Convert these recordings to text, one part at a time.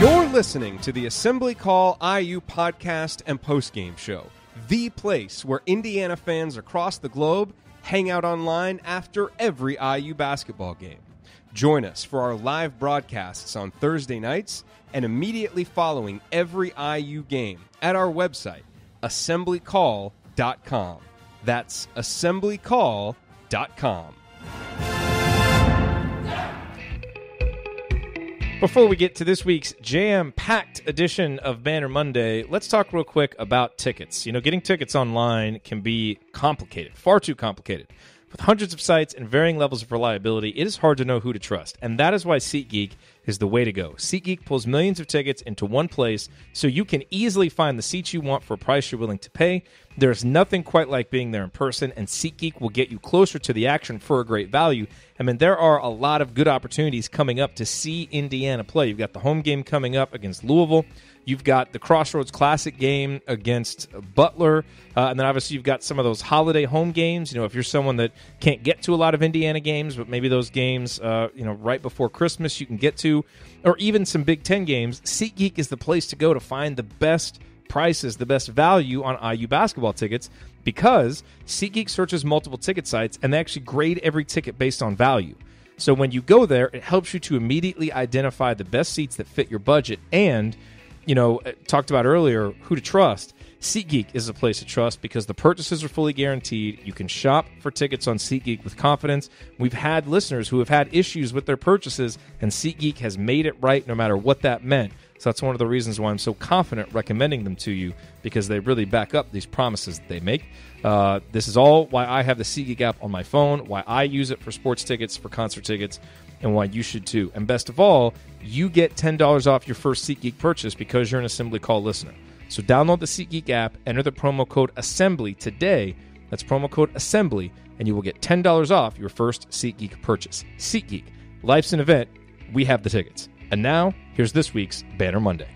You're listening to the Assembly Call IU podcast and postgame show, the place where Indiana fans across the globe hang out online after every IU basketball game. Join us for our live broadcasts on Thursday nights and immediately following every IU game at our website, assemblycall.com. That's assemblycall.com. Before we get to this week's jam-packed edition of Banner Monday, let's talk real quick about tickets. You know, getting tickets online can be complicated, far too complicated. With hundreds of sites and varying levels of reliability, it is hard to know who to trust, and that is why SeatGeek is the way to go. SeatGeek pulls millions of tickets into one place so you can easily find the seats you want for a price you're willing to pay. There's nothing quite like being there in person, and SeatGeek will get you closer to the action for a great value. I mean, there are a lot of good opportunities coming up to see Indiana play. You've got the home game coming up against Louisville. You've got the Crossroads Classic game against Butler. And then obviously you've got some of those holiday home games. You know, if you're someone that can't get to a lot of Indiana games, but maybe those games, right before Christmas you can get to, or even some Big Ten games, SeatGeek is the place to go to find the best prices, the best value on IU basketball tickets, because SeatGeek searches multiple ticket sites and they actually grade every ticket based on value. So when you go there, it helps you to immediately identify the best seats that fit your budget and, you know, talked about earlier, who to trust. SeatGeek is a place to trust because the purchases are fully guaranteed. You can shop for tickets on SeatGeek with confidence. We've had listeners who have had issues with their purchases, and SeatGeek has made it right no matter what that meant. So that's one of the reasons why I'm so confident recommending them to you, because they really back up these promises that they make. This is all why I have the SeatGeek app on my phone, why I use it for sports tickets, for concert tickets, and why you should too. And best of all, you get $10 off your first SeatGeek purchase because you're an Assembly Call listener. So download the SeatGeek app, enter the promo code ASSEMBLY today. That's promo code ASSEMBLY, and you will get $10 off your first SeatGeek purchase. SeatGeek, life's an event. We have the tickets. And now, here's this week's Banner Monday.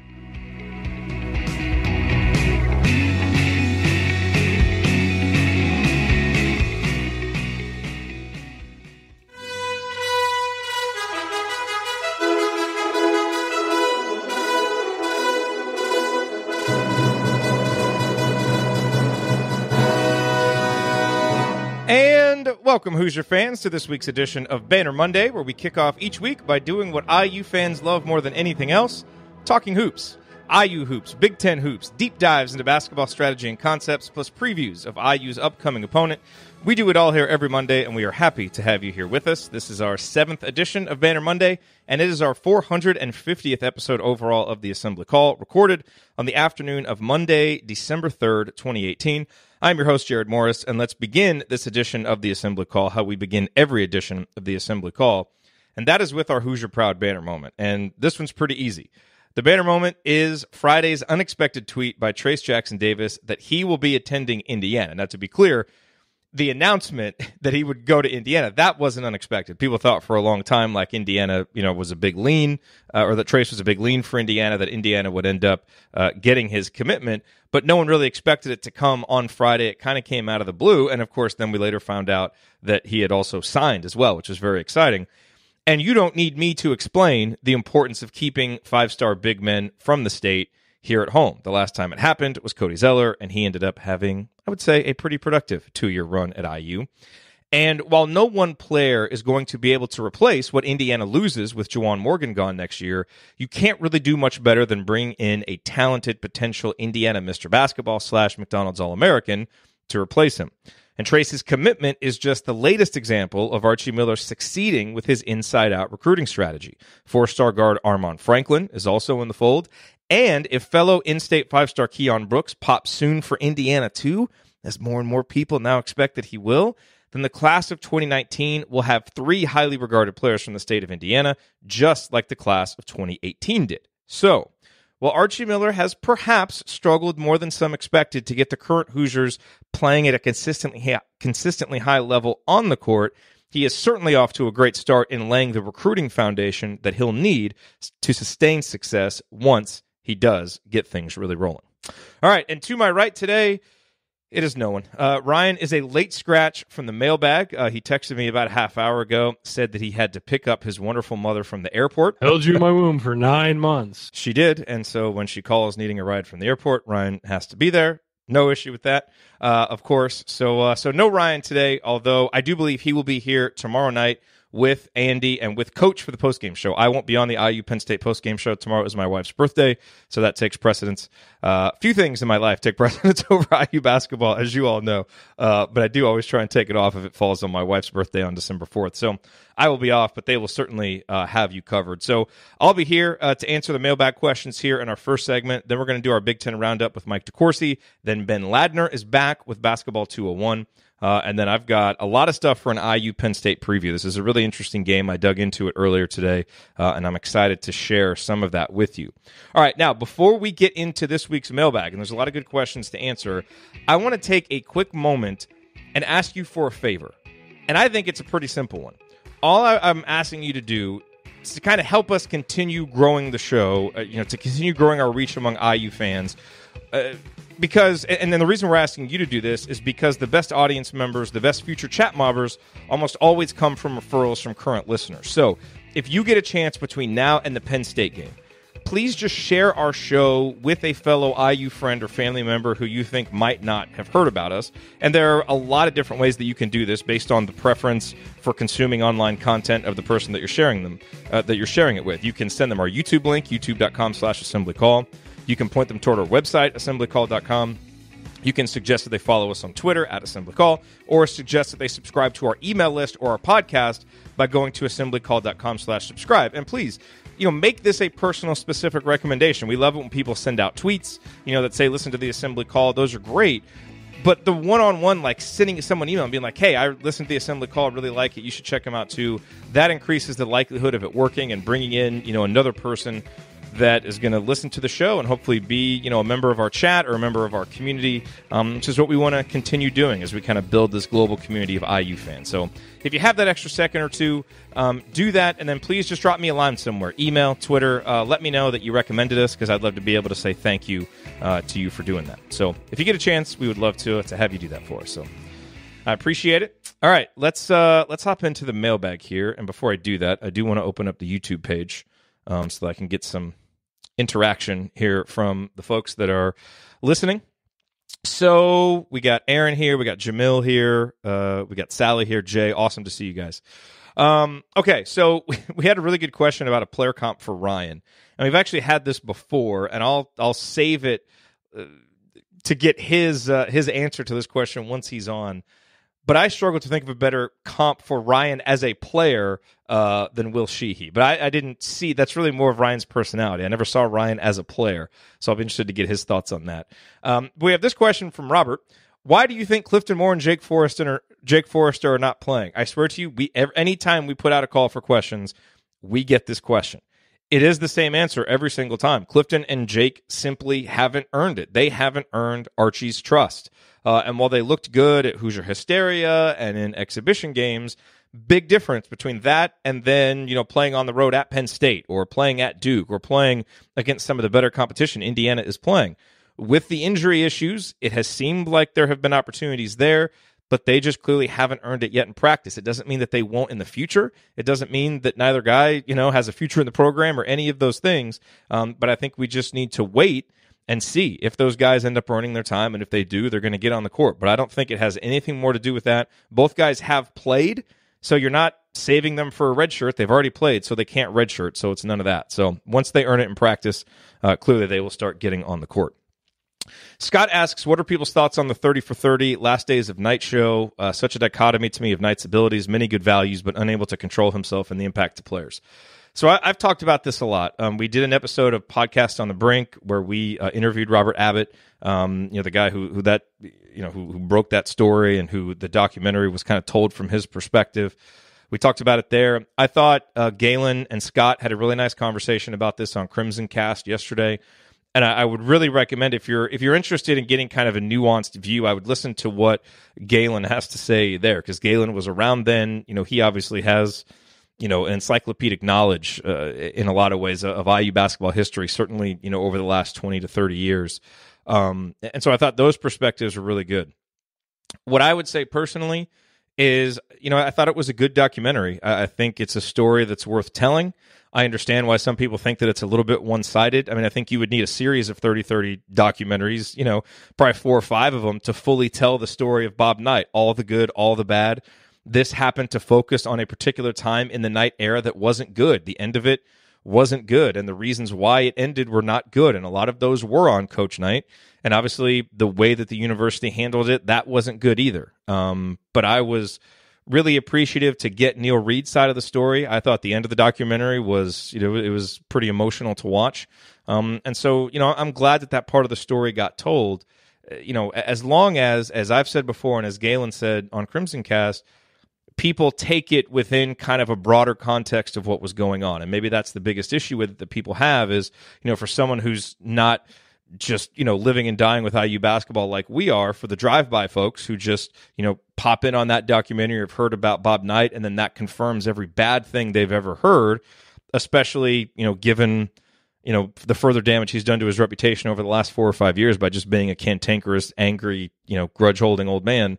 And welcome, Hoosier fans, to this week's edition of Banner Monday, where we kick off each week by doing what IU fans love more than anything else, talking hoops. IU hoops, Big Ten hoops, deep dives into basketball strategy and concepts, plus previews of IU's upcoming opponent. We do it all here every Monday, and we are happy to have you here with us. This is our 7th edition of Banner Monday, and it is our 450th episode overall of the Assembly Call, recorded on the afternoon of Monday, December 3rd, 2018. I'm your host, Jerod Morris, and let's begin this edition of the Assembly Call how we begin every edition of the Assembly Call, and that is with our Hoosier Proud banner moment. And this one's pretty easy. The banner moment is Friday's unexpected tweet by Trace Jackson Davis that he will be attending Indiana. Now, to be clear, the announcement that he would go to Indiana, that wasn't unexpected. People thought for a long time like Indiana, was a big lean, or that Trace was a big lean for Indiana, that Indiana would end up getting his commitment, but no one really expected it to come on Friday. It kind of came out of the blue, and of course, then we later found out that he had also signed as well, which was very exciting. And you don't need me to explain the importance of keeping five-star big men from the state here at home. The last time it happened was Cody Zeller, and he ended up having, I would say, a pretty productive 2-year run at IU. And while no one player is going to be able to replace what Indiana loses with Juwan Morgan gone next year, you can't really do much better than bring in a talented potential Indiana Mr. Basketball / McDonald's All-American to replace him. And Trace's commitment is just the latest example of Archie Miller succeeding with his inside-out recruiting strategy. 4-star guard Armon Franklin is also in the fold. And if fellow in-state 5-star Keon Brooks pops soon for Indiana too, as more and more people now expect that he will, then the class of 2019 will have 3 highly regarded players from the state of Indiana, just like the class of 2018 did. So, while Archie Miller has perhaps struggled more than some expected to get the current Hoosiers playing at a consistently high level on the court, he is certainly off to a great start in laying the recruiting foundation that he'll need to sustain success once he does get things really rolling. All right, and to my right today, It is no one. Ryan is a late scratch from the mailbag. He texted me about a half hour ago, said that he had to pick up his wonderful mother from the airport. Held you in my womb for 9 months. She did, and so when she calls needing a ride from the airport, Ryan has to be there. No issue with that, of course. So no Ryan today, although I do believe he will be here tomorrow night with Andy and with Coach for the postgame show. I won't be on the IU Penn State postgame show. Tomorrow is my wife's birthday, so that takes precedence. A few things in my life take precedence over IU basketball, as you all know, but I do always try and take it off if it falls on my wife's birthday on December 4th. So I will be off, but they will certainly have you covered. So I'll be here to answer the mailbag questions here in our first segment. Then we're going to do our Big Ten Roundup with Mike DeCourcy. Then Ben Ladner is back with Basketball 201. And then I've got a lot of stuff for an IU Penn State preview. This is a really interesting game. I dug into it earlier today, and I'm excited to share some of that with you. All right, now, before we get into this week's mailbag, and there's a lot of good questions to answer, I want to take a quick moment and ask you for a favor. And I think it's a pretty simple one. All I'm asking you to do is to kind of help us continue growing the show, to continue growing our reach among IU fans. Because, and then the reason we're asking you to do this is because the best audience members, the best future chat mobbers, almost always come from referrals from current listeners. So if you get a chance between now and the Penn State game, please just share our show with a fellow IU friend or family member who you think might not have heard about us. And there are a lot of different ways that you can do this based on the preference for consuming online content of the person that you're sharing it with. You can send them our YouTube link, youtube.com/assemblycall. You can point them toward our website, assemblycall.com. You can suggest that they follow us on Twitter @assemblycall, or suggest that they subscribe to our email list or our podcast by going to assemblycall.com/subscribe. And please, make this a personal, specific recommendation. We love it when people send out tweets, that say, listen to the Assembly Call. Those are great. But the one-on-one, like sending someone an email and being like, hey, I listened to the Assembly Call, I really like it, you should check them out too, that increases the likelihood of it working and bringing in, another person that is going to listen to the show and hopefully be, a member of our chat or a member of our community, which is what we want to continue doing as we kind of build this global community of IU fans. So if you have that extra second or two, do that, and then please just drop me a line somewhere, email, Twitter. Let me know that you recommended us, because I'd love to be able to say thank you to you for doing that. So if you get a chance, we would love to have you do that for us. So I appreciate it. All right, let's hop into the mailbag here. And before I do that, I do want to open up the YouTube page so that I can get some interaction here from the folks that are listening. So we got Aaron here, we got Jamil here, we got Sally here, Jay. Awesome to see you guys. Okay, so we had a really good question about a player comp for Ryan, and we've actually had this before, and I'll save it to get his answer to this question once he's on. But I struggle to think of a better comp for Ryan as a player than Will Sheehy. But I didn't see, that's really more of Ryan's personality. I never saw Ryan as a player, so I'll be interested to get his thoughts on that. We have this question from Robert. Why do you think Clifton Moore and Jake Forrester are not playing? I swear to you, anytime we put out a call for questions, we get this question. It is the same answer every single time. Clifton and Jake simply haven't earned it. They haven't earned Archie's trust. And while they looked good at Hoosier Hysteria and in exhibition games, big difference between that and then, playing on the road at Penn State or playing at Duke or playing against some of the better competition Indiana is playing. With the injury issues, it has seemed like there have been opportunities there, but they just clearly haven't earned it yet in practice. It doesn't mean that they won't in the future. It doesn't mean that neither guy, has a future in the program or any of those things. But I think we just need to wait and see if those guys end up earning their time, and if they do, they're going to get on the court. But I don't think it has anything more to do with that. Both guys have played, so you're not saving them for a red shirt. They've already played, so they can't red shirt, so it's none of that. So once they earn it in practice, clearly they will start getting on the court. Scott asks, what are people's thoughts on the 30 for 30 last days of Knight show? Such a dichotomy to me of Knight's abilities, many good values, but unable to control himself and the impact to players. So I've talked about this a lot. We did an episode of Podcast on the Brink where we interviewed Robert Abbott, the guy who broke that story and who the documentary was kind of told from his perspective. We talked about it there. I thought Galen and Scott had a really nice conversation about this on Crimson Cast yesterday. And I would really recommend, if you're interested in getting kind of a nuanced view, I would listen to what Galen has to say there, because Galen was around then. He obviously has encyclopedic knowledge in a lot of ways of IU basketball history, certainly over the last 20 to 30 years. And so I thought those perspectives were really good. What I would say personally is, I thought it was a good documentary. I think it's a story that's worth telling. I understand why some people think that it's a little bit one-sided. I mean, I think you would need a series of 30 documentaries, probably 4 or 5 of them to fully tell the story of Bob Knight, all the good, all the bad. This happened to focus on a particular time in the Knight era that wasn't good. The end of it wasn't good, and the reasons why it ended were not good, and a lot of those were on Coach Knight. And obviously, the way that the university handled it, that wasn't good either. But I was really appreciative to get Neil Reed's side of the story. I thought the end of the documentary was, it was pretty emotional to watch. And so, I'm glad that part of the story got told. As long as I've said before, and as Galen said on Crimson Cast, people take it within kind of a broader context of what was going on. And maybe that's the biggest issue with it that people have is, for someone who's not just, living and dying with IU basketball like we are, for the drive-by folks who just, pop in on that documentary or have heard about Bob Knight, and then that confirms every bad thing they've ever heard, especially, given, the further damage he's done to his reputation over the last 4 or 5 years by just being a cantankerous, angry, grudge-holding old man.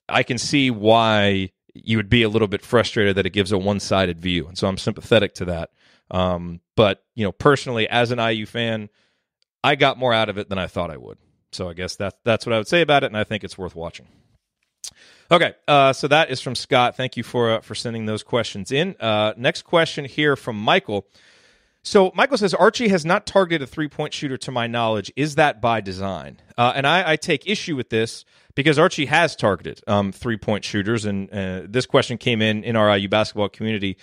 I can see why you would be a little bit frustrated that it gives a one-sided view, and so I'm sympathetic to that. But, personally, as an IU fan, I got more out of it than I thought I would. So I guess that's what I would say about it, and I think it's worth watching. Okay, so that is from Scott. Thank you for sending those questions in. Next question here from Michael. So Michael says, Archie has not targeted a three-point shooter to my knowledge. Is that by design? And I take issue with this because Archie has targeted three-point shooters, and this question came in our IU basketball community.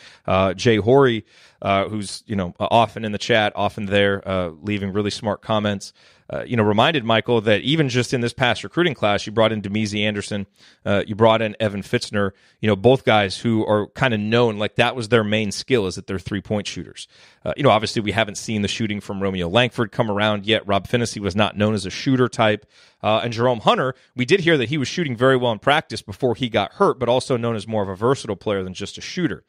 Jay Horry, who's often in the chat, often there, leaving really smart comments, reminded Michael that even just in this past recruiting class, you brought in Demezy Anderson, you brought in Evan Fitzner, both guys who are kind of known, like that was their main skill, is that they're three-point shooters. Obviously we haven't seen the shooting from Romeo Langford come around yet. Rob Finney was not known as a shooter type. And Jerome Hunter, we did hear that he was shooting very well in practice before he got hurt, but also known as more of a versatile player than just a shooter.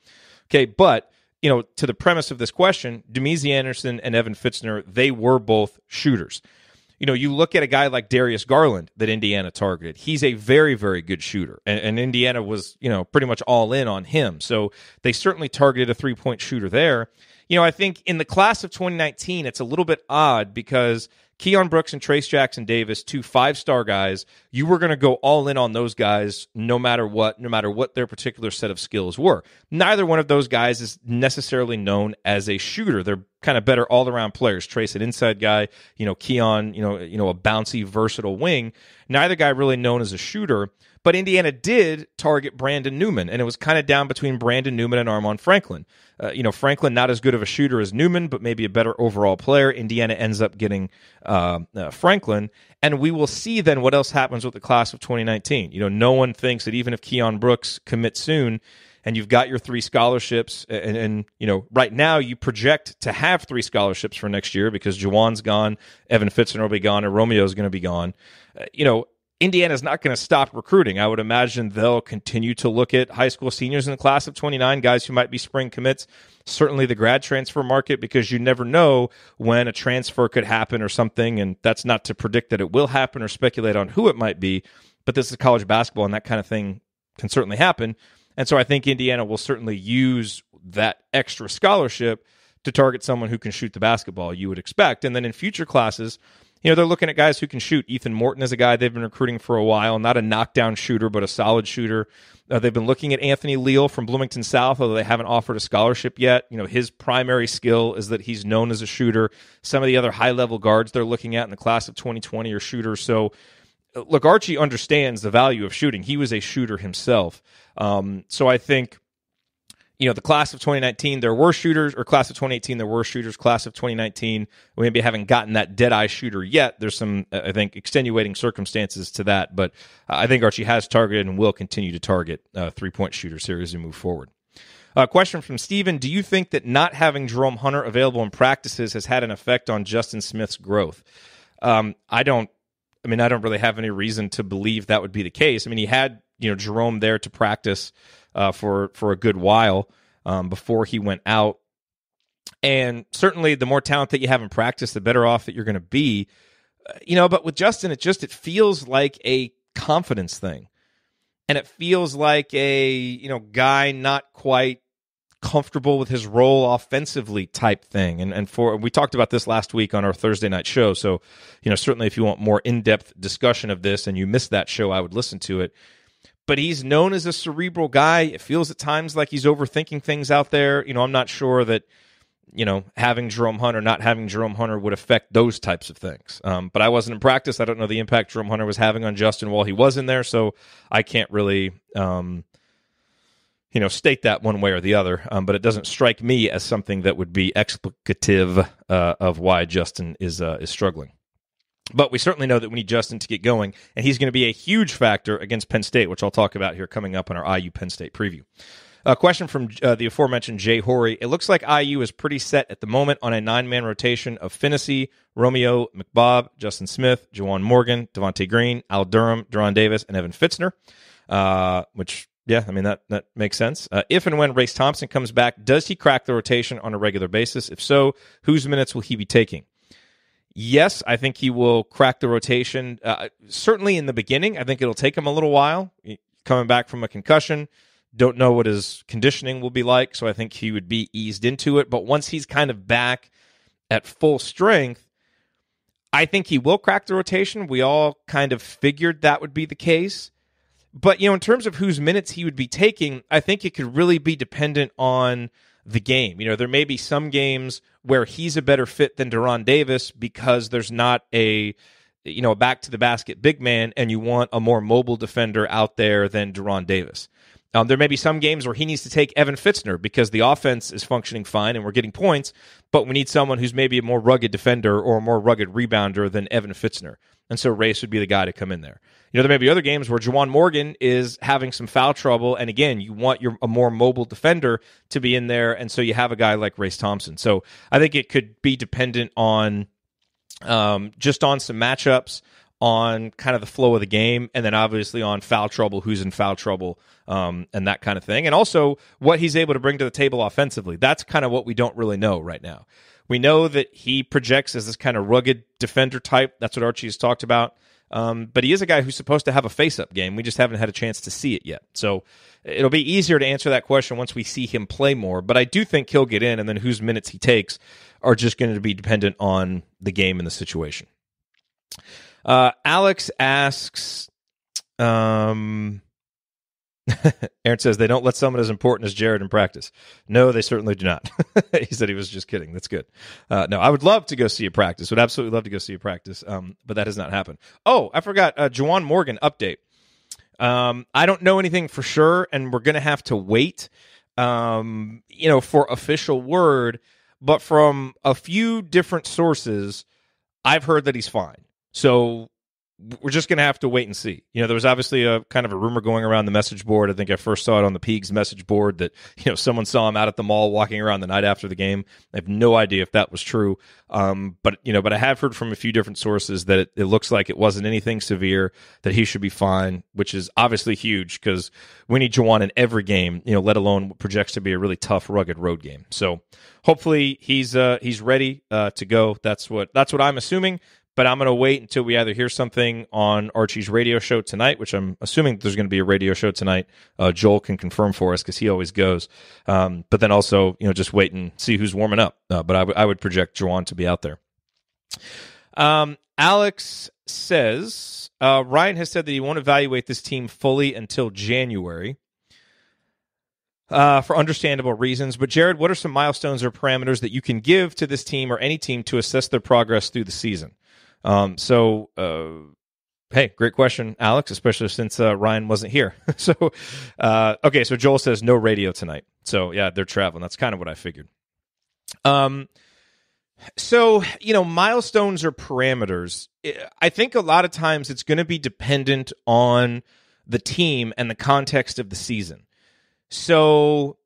Okay, but to the premise of this question, Demezy Anderson and Evan Fitzner, they were both shooters. You look at a guy like Darius Garland that Indiana targeted. He's a very, very good shooter, and Indiana was, pretty much all in on him. So they certainly targeted a three-point shooter there. I think in the class of 2019, it's a little bit odd because Keon Brooks and Trace Jackson Davis, 2 5-star guys, you were going to go all in on those guys no matter what their particular set of skills were. Neither one of those guys is necessarily known as a shooter. They're kind of better all-around players. Trace, an inside guy, Keon, a bouncy, versatile wing. Neither guy really known as a shooter. But Indiana did target Brandon Newman, and it was kind of down between Brandon Newman and Armon Franklin. Franklin, not as good of a shooter as Newman, but maybe a better overall player. Indiana ends up getting Franklin, and we will see then what else happens with the class of 2019. No one thinks that even if Keon Brooks commits soon, and you've got your 3 scholarships, and right now you project to have 3 scholarships for next year because Jawan's gone, Evan Fitzner will be gone, and Romeo's going to be gone. Indiana's not going to stop recruiting. I would imagine they'll continue to look at high school seniors in the class of 29, guys who might be spring commits, certainly the grad transfer market, because you never know when a transfer could happen or something, and that's not to predict that it will happen or speculate on who it might be, but this is college basketball, and that kind of thing can certainly happen. And so I think Indiana will certainly use that extra scholarship to target someone who can shoot the basketball, you would expect. And then in future classes, they're looking at guys who can shoot. Ethan Morton is a guy they've been recruiting for a while, not a knockdown shooter, but a solid shooter. They've been looking at Anthony Leal from Bloomington South, although they haven't offered a scholarship yet. His primary skill is that he's known as a shooter. Some of the other high-level guards they're looking at in the class of 2020 are shooters. So, look, Archie understands the value of shooting. He was a shooter himself. So I think, the class of 2019, there were shooters, or class of 2018, there were shooters. Class of 2019, we maybe haven't gotten that dead-eye shooter yet. There's some, I think, extenuating circumstances to that, but I think Archie has targeted and will continue to target three-point shooters here as we move forward. Question from Steven. Do you think that not having Jerome Hunter available in practices has had an effect on Justin Smith's growth? I don't really have any reason to believe that would be the case. He had, Jerome there to practice for a good while before he went out. And certainly the more talent that you have in practice, the better off that you're going to be. But with Justin, it feels like a confidence thing. And it feels like a, guy not quite comfortable with his role offensively type thing. And we talked about this last week on our Thursday night show. So, certainly if you want more in-depth discussion of this and you missed that show, I would listen to it. But he's known as a cerebral guy. It feels at times like he's overthinking things out there. I'm not sure that, having Jerome Hunter, not having Jerome Hunter would affect those types of things. But I wasn't in practice. I don't know the impact Jerome Hunter was having on Justin while he was in there. So I can't really, state that one way or the other. But it doesn't strike me as something that would be explicative of why Justin is struggling. But we certainly know that we need Justin to get going, and he's going to be a huge factor against Penn State, which I'll talk about here coming up in our IU Penn State preview. A question from the aforementioned Jay Horry. It looks like IU is pretty set at the moment on a 9-man rotation of Finney, Romeo, McBob, Justin Smith, Juwan Morgan, Devontae Green, Al Durham, Deron Davis, and Evan Fitzner, which, yeah, I mean, that makes sense. If and when Race Thompson comes back, does he crack the rotation on a regular basis? If so, whose minutes will he be taking? Yes, I think he will crack the rotation. Certainly in the beginning, I think it'll take him a little while. Coming back from a concussion, don't know what his conditioning will be like, so I think he would be eased into it. But once he's kind of back at full strength, I think he will crack the rotation. We all kind of figured that would be the case. But, in terms of whose minutes he would be taking, I think it could really be dependent on the game. There may be some games where he's a better fit than Deron Davis because there's not a back to the basket big man, and you want a more mobile defender out there than Deron Davis. There may be some games where he needs to take Evan Fitzner because the offense is functioning fine and we're getting points, but we need someone who's maybe a more rugged defender or a more rugged rebounder than Evan Fitzner. And so Race would be the guy to come in there. There may be other games where Juwan Morgan is having some foul trouble, and again, you want a more mobile defender to be in there, and so you have a guy like Race Thompson. So I think it could be dependent on just on some matchups, on kind of the flow of the game, and then obviously on foul trouble, who's in foul trouble, and that kind of thing. And also what he's able to bring to the table offensively. That's kind of what we don't really know right now. We know that he projects as this kind of rugged defender type. That's what Archie has talked about. But he is a guy who's supposed to have a face-up game. We just haven't had a chance to see it yet. So it'll be easier to answer that question once we see him play more. But I do think he'll get in, and then whose minutes he takes are just going to be dependent on the game and the situation. Alex asks, Aaron says, they don't let someone as important as Jerod in practice. No, they certainly do not. He said he was just kidding. That's good. No, I would love to go see a practice. Would absolutely love to go see a practice, but that has not happened. Oh, I forgot. Juwan Morgan update. I don't know anything for sure, and we're going to have to wait, for official word. But from a few different sources, I've heard that he's fine. So we're just going to have to wait and see. There was obviously a kind of a rumor going around the message board. I think I first saw it on the Peegs message board that, someone saw him out at the mall walking around the night after the game. I have no idea if that was true. But I have heard from a few different sources that it looks like it wasn't anything severe, that he should be fine, which is obviously huge because we need Juwan in every game, let alone what projects to be a really tough, rugged road game. So hopefully he's ready to go. That's what I'm assuming. But I'm going to wait until we either hear something on Archie's radio show tonight, which I'm assuming there's going to be a radio show tonight. Joel can confirm for us because he always goes. But then also, just wait and see who's warming up. But I would project Juwan to be out there. Alex says, Ryan has said that he won't evaluate this team fully until January. For understandable reasons. But Jerod, what are some milestones or parameters that you can give to this team or any team to assess their progress through the season? Hey, great question, Alex, especially since Ryan wasn't here. So Joel says no radio tonight. So, yeah, they're traveling. That's kind of what I figured. Milestones or parameters, I think a lot of times it's going to be dependent on the team and the context of the season. So,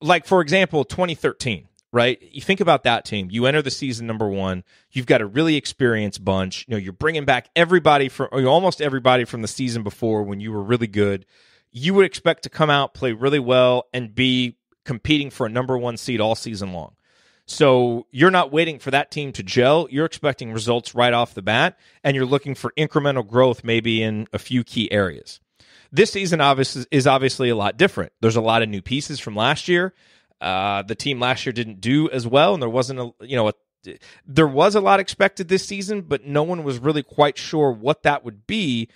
like, for example, 2013. Right? You think about that team. You enter the season number 1. You've got a really experienced bunch. You're bringing back almost everybody from the season before when you were really good. You would expect to come out, play really well, and be competing for a number 1 seed all season long. So you're not waiting for that team to gel. You're expecting results right off the bat, and you're looking for incremental growth maybe in a few key areas. This season is obviously a lot different. There's a lot of new pieces from last year. The team last year didn't do as well, and there wasn't there was a lot expected this season, but no one was really quite sure what that would be.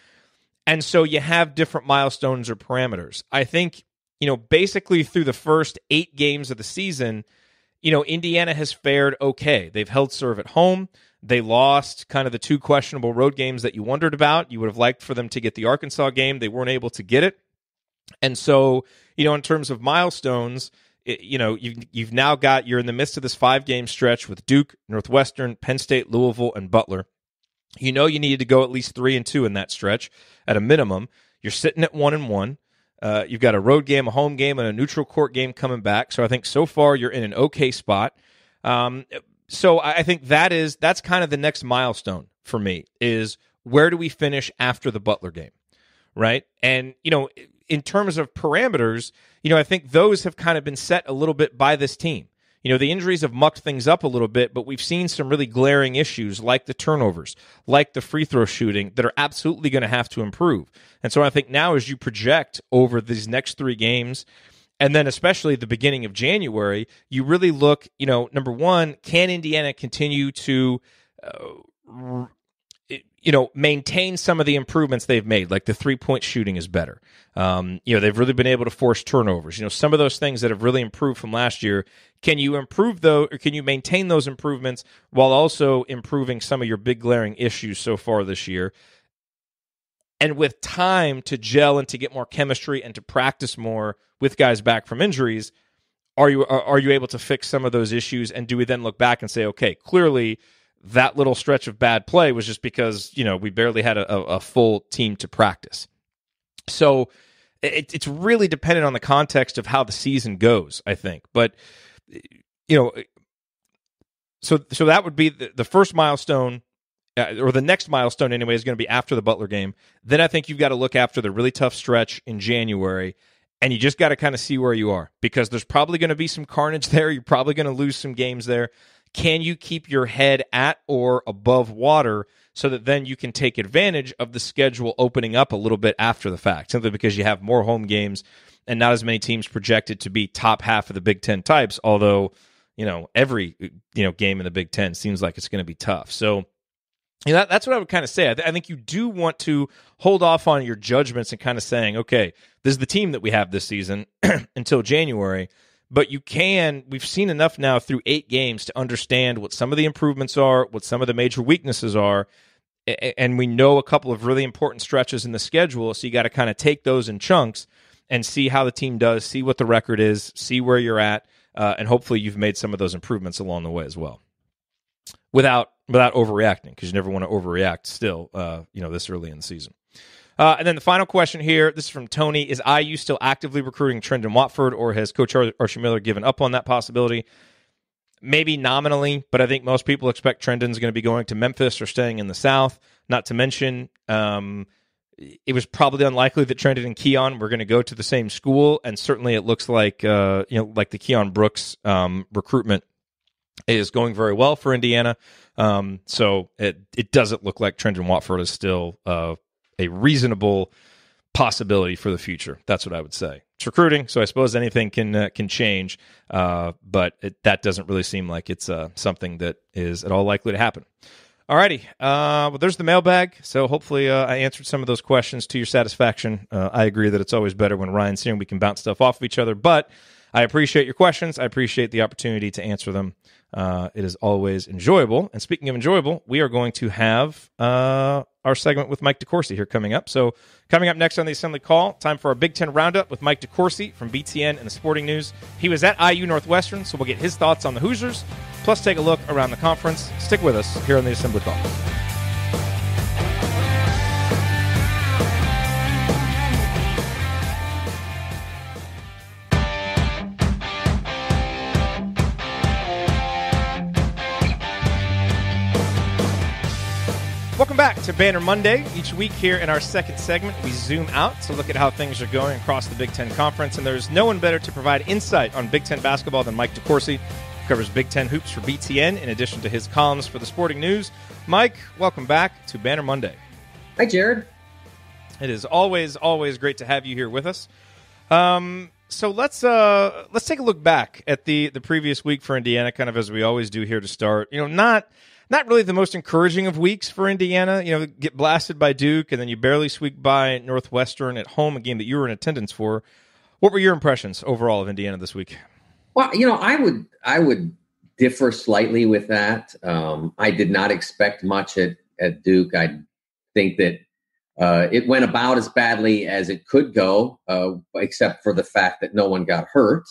And so you have different milestones or parameters. I think, basically through the first 8 games of the season, Indiana has fared okay. They've held serve at home. They lost kind of the 2 questionable road games that you wondered about. You would have liked for them to get the Arkansas game. They weren't able to get it. And so, in terms of milestones, you've now got, you're in the midst of this 5-game stretch with Duke, Northwestern, Penn State, Louisville, and Butler. You needed to go at least 3-2 in that stretch at a minimum. You're sitting at 1-1. You've got a road game, a home game, and a neutral court game coming back. So I think so far you're in an okay spot. So I think that's kind of the next milestone for me is where do we finish after the Butler game, right? And, in terms of parameters, I think those have kind of been set a little bit by this team. The injuries have mucked things up a little bit, but we've seen some really glaring issues like the turnovers, like the free throw shooting that are absolutely going to have to improve. And so I think now as you project over these next 3 games, and then especially the beginning of January, you really look, number one, can Indiana continue to maintain some of the improvements they've made, like the 3-point shooting is better. They've really been able to force turnovers. Some of those things that have really improved from last year. Can you improve those, or can you maintain those improvements while also improving some of your big glaring issues so far this year? And with time to gel and to get more chemistry and to practice more with guys back from injuries, are you able to fix some of those issues? And do we then look back and say, okay, clearly that little stretch of bad play was just because, we barely had a full team to practice. So it's really dependent on the context of how the season goes, I think. But, so that would be the first milestone, or the next milestone anyway, is going to be after the Butler game. Then I think you've got to look after the really tough stretch in January, and you just got to kind of see where you are, because there's probably going to be some carnage there. You're probably going to lose some games there. Can you keep your head at or above water so that then you can take advantage of the schedule opening up a little bit after the fact, simply because you have more home games and not as many teams projected to be top half of the Big Ten types, although, every, game in the Big Ten seems like it's going to be tough. So that's what I would kind of say. I think you do want to hold off on your judgments and kind of saying, okay, this is the team that we have this season until January. But we've seen enough now through 8 games to understand what some of the improvements are, what some of the major weaknesses are, and we know a couple of really important stretches in the schedule, so you got to kind of take those in chunks and see how the team does, see what the record is, see where you're at, and hopefully you've made some of those improvements along the way as well. Without overreacting, because you never want to overreact still, this early in the season. And then the final question here, this is from Tony. Is IU still actively recruiting Trendon Watford, or has Coach Archie Miller given up on that possibility? Maybe nominally, but I think most people expect Trendon's going to be going to Memphis or staying in the South. Not to mention, it was probably unlikely that Trendon and Keon were going to go to the same school, and certainly it looks like like the Keon Brooks recruitment is going very well for Indiana. So it doesn't look like Trendon Watford is still a reasonable possibility for the future. That's what I would say. It's recruiting, so I suppose anything can change, but that doesn't really seem like it's something that is at all likely to happen. Alrighty, well, there's the mailbag, so hopefully I answered some of those questions to your satisfaction. I agree that it's always better when Ryan's here and we can bounce stuff off of each other, but I appreciate your questions. I appreciate the opportunity to answer them. It is always enjoyable. And speaking of enjoyable, we are going to have our segment with Mike DeCourcy here coming up. So coming up next on the Assembly Call, time for our Big Ten Roundup with Mike DeCourcy from BTN and the Sporting News. He was at IU Northwestern, so we'll get his thoughts on the Hoosiers, plus take a look around the conference. Stick with us here on the Assembly Call. Welcome back to Banner Monday. Each week here in our second segment, we zoom out to look at how things are going across the Big Ten Conference, and there's no one better to provide insight on Big Ten basketball than Mike DeCourcy. covers Big Ten hoops for BTN in addition to his columns for the Sporting News. Mike, welcome back to Banner Monday. Hi, Jerod. It is always great to have you here with us. So let's take a look back at the previous week for Indiana, kind of as we always do here to start. Not really the most encouraging of weeks for Indiana. Get blasted by Duke, and then you barely squeak by Northwestern at home, a game that you were in attendance for. What were your impressions overall of Indiana this week? Well, I would differ slightly with that. I did not expect much at Duke. I think that it went about as badly as it could go, except for the fact that no one got hurt.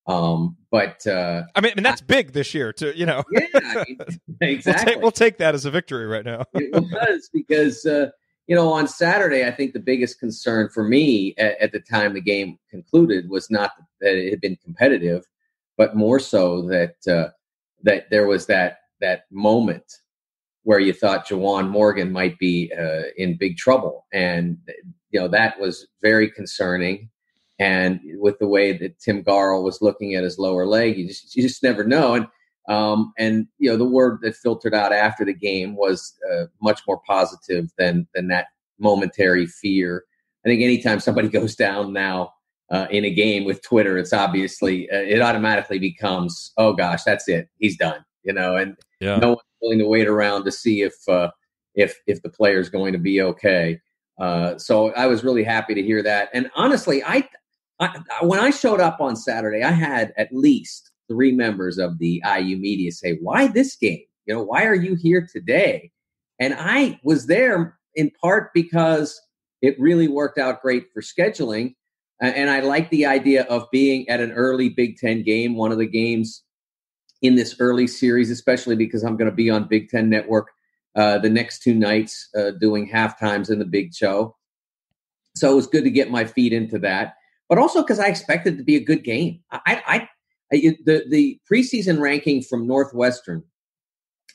But that's big this year, too. Yeah, exactly. We'll take that as a victory right now. It was because on Saturday, I think the biggest concern for me at the time the game concluded was not that it had been competitive, but more so that there was that moment where you thought Juwan Morgan might be in big trouble. And, that was very concerning. And with the way that Tim Garl was looking at his lower leg, you just never know. And the word that filtered out after the game was much more positive than that momentary fear. I think anytime somebody goes down now in a game with Twitter, it's obviously it automatically becomes, oh gosh, that's it, he's done. And no one's willing to wait around to see if the player's going to be okay. So I was really happy to hear that. And honestly, I when I showed up on Saturday, I had at least 3 members of the IU media say, "Why this game? Why are you here today?" And I was there in part because it really worked out great for scheduling. And I like the idea of being at an early Big Ten game, one of the games in this early series, especially because I'm going to be on Big Ten Network the next 2 nights doing halftimes in the Big Show. So it was good to get my feet into that, but also because I expected it to be a good game. The preseason ranking from Northwestern,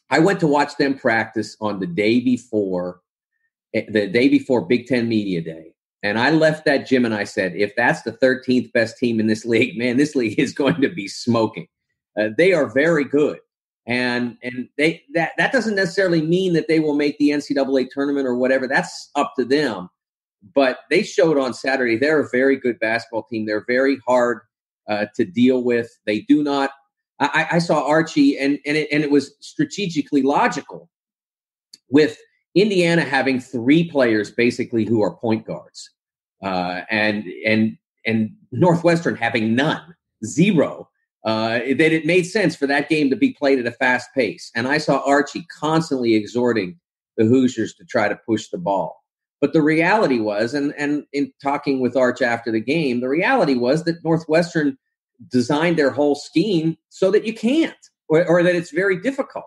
I went to watch them practice on the day before Big Ten Media Day. And I left that gym and I said, if that's the 13th best team in this league, man, this league is going to be smoking. They are very good. And that doesn't necessarily mean that they will make the NCAA tournament or whatever. That's up to them. But they showed on Saturday they're a very good basketball team. They're very hard to deal with. They do not. I saw Archie, and it was strategically logical with Indiana having 3 players basically who are point guards, and Northwestern having none, 0. That it made sense for that game to be played at a fast pace. And I saw Archie constantly exhorting the Hoosiers to try to push the ball. But the reality was, and in talking with Arch after the game, the reality was that Northwestern designed their whole scheme so that you can't, or that it's very difficult.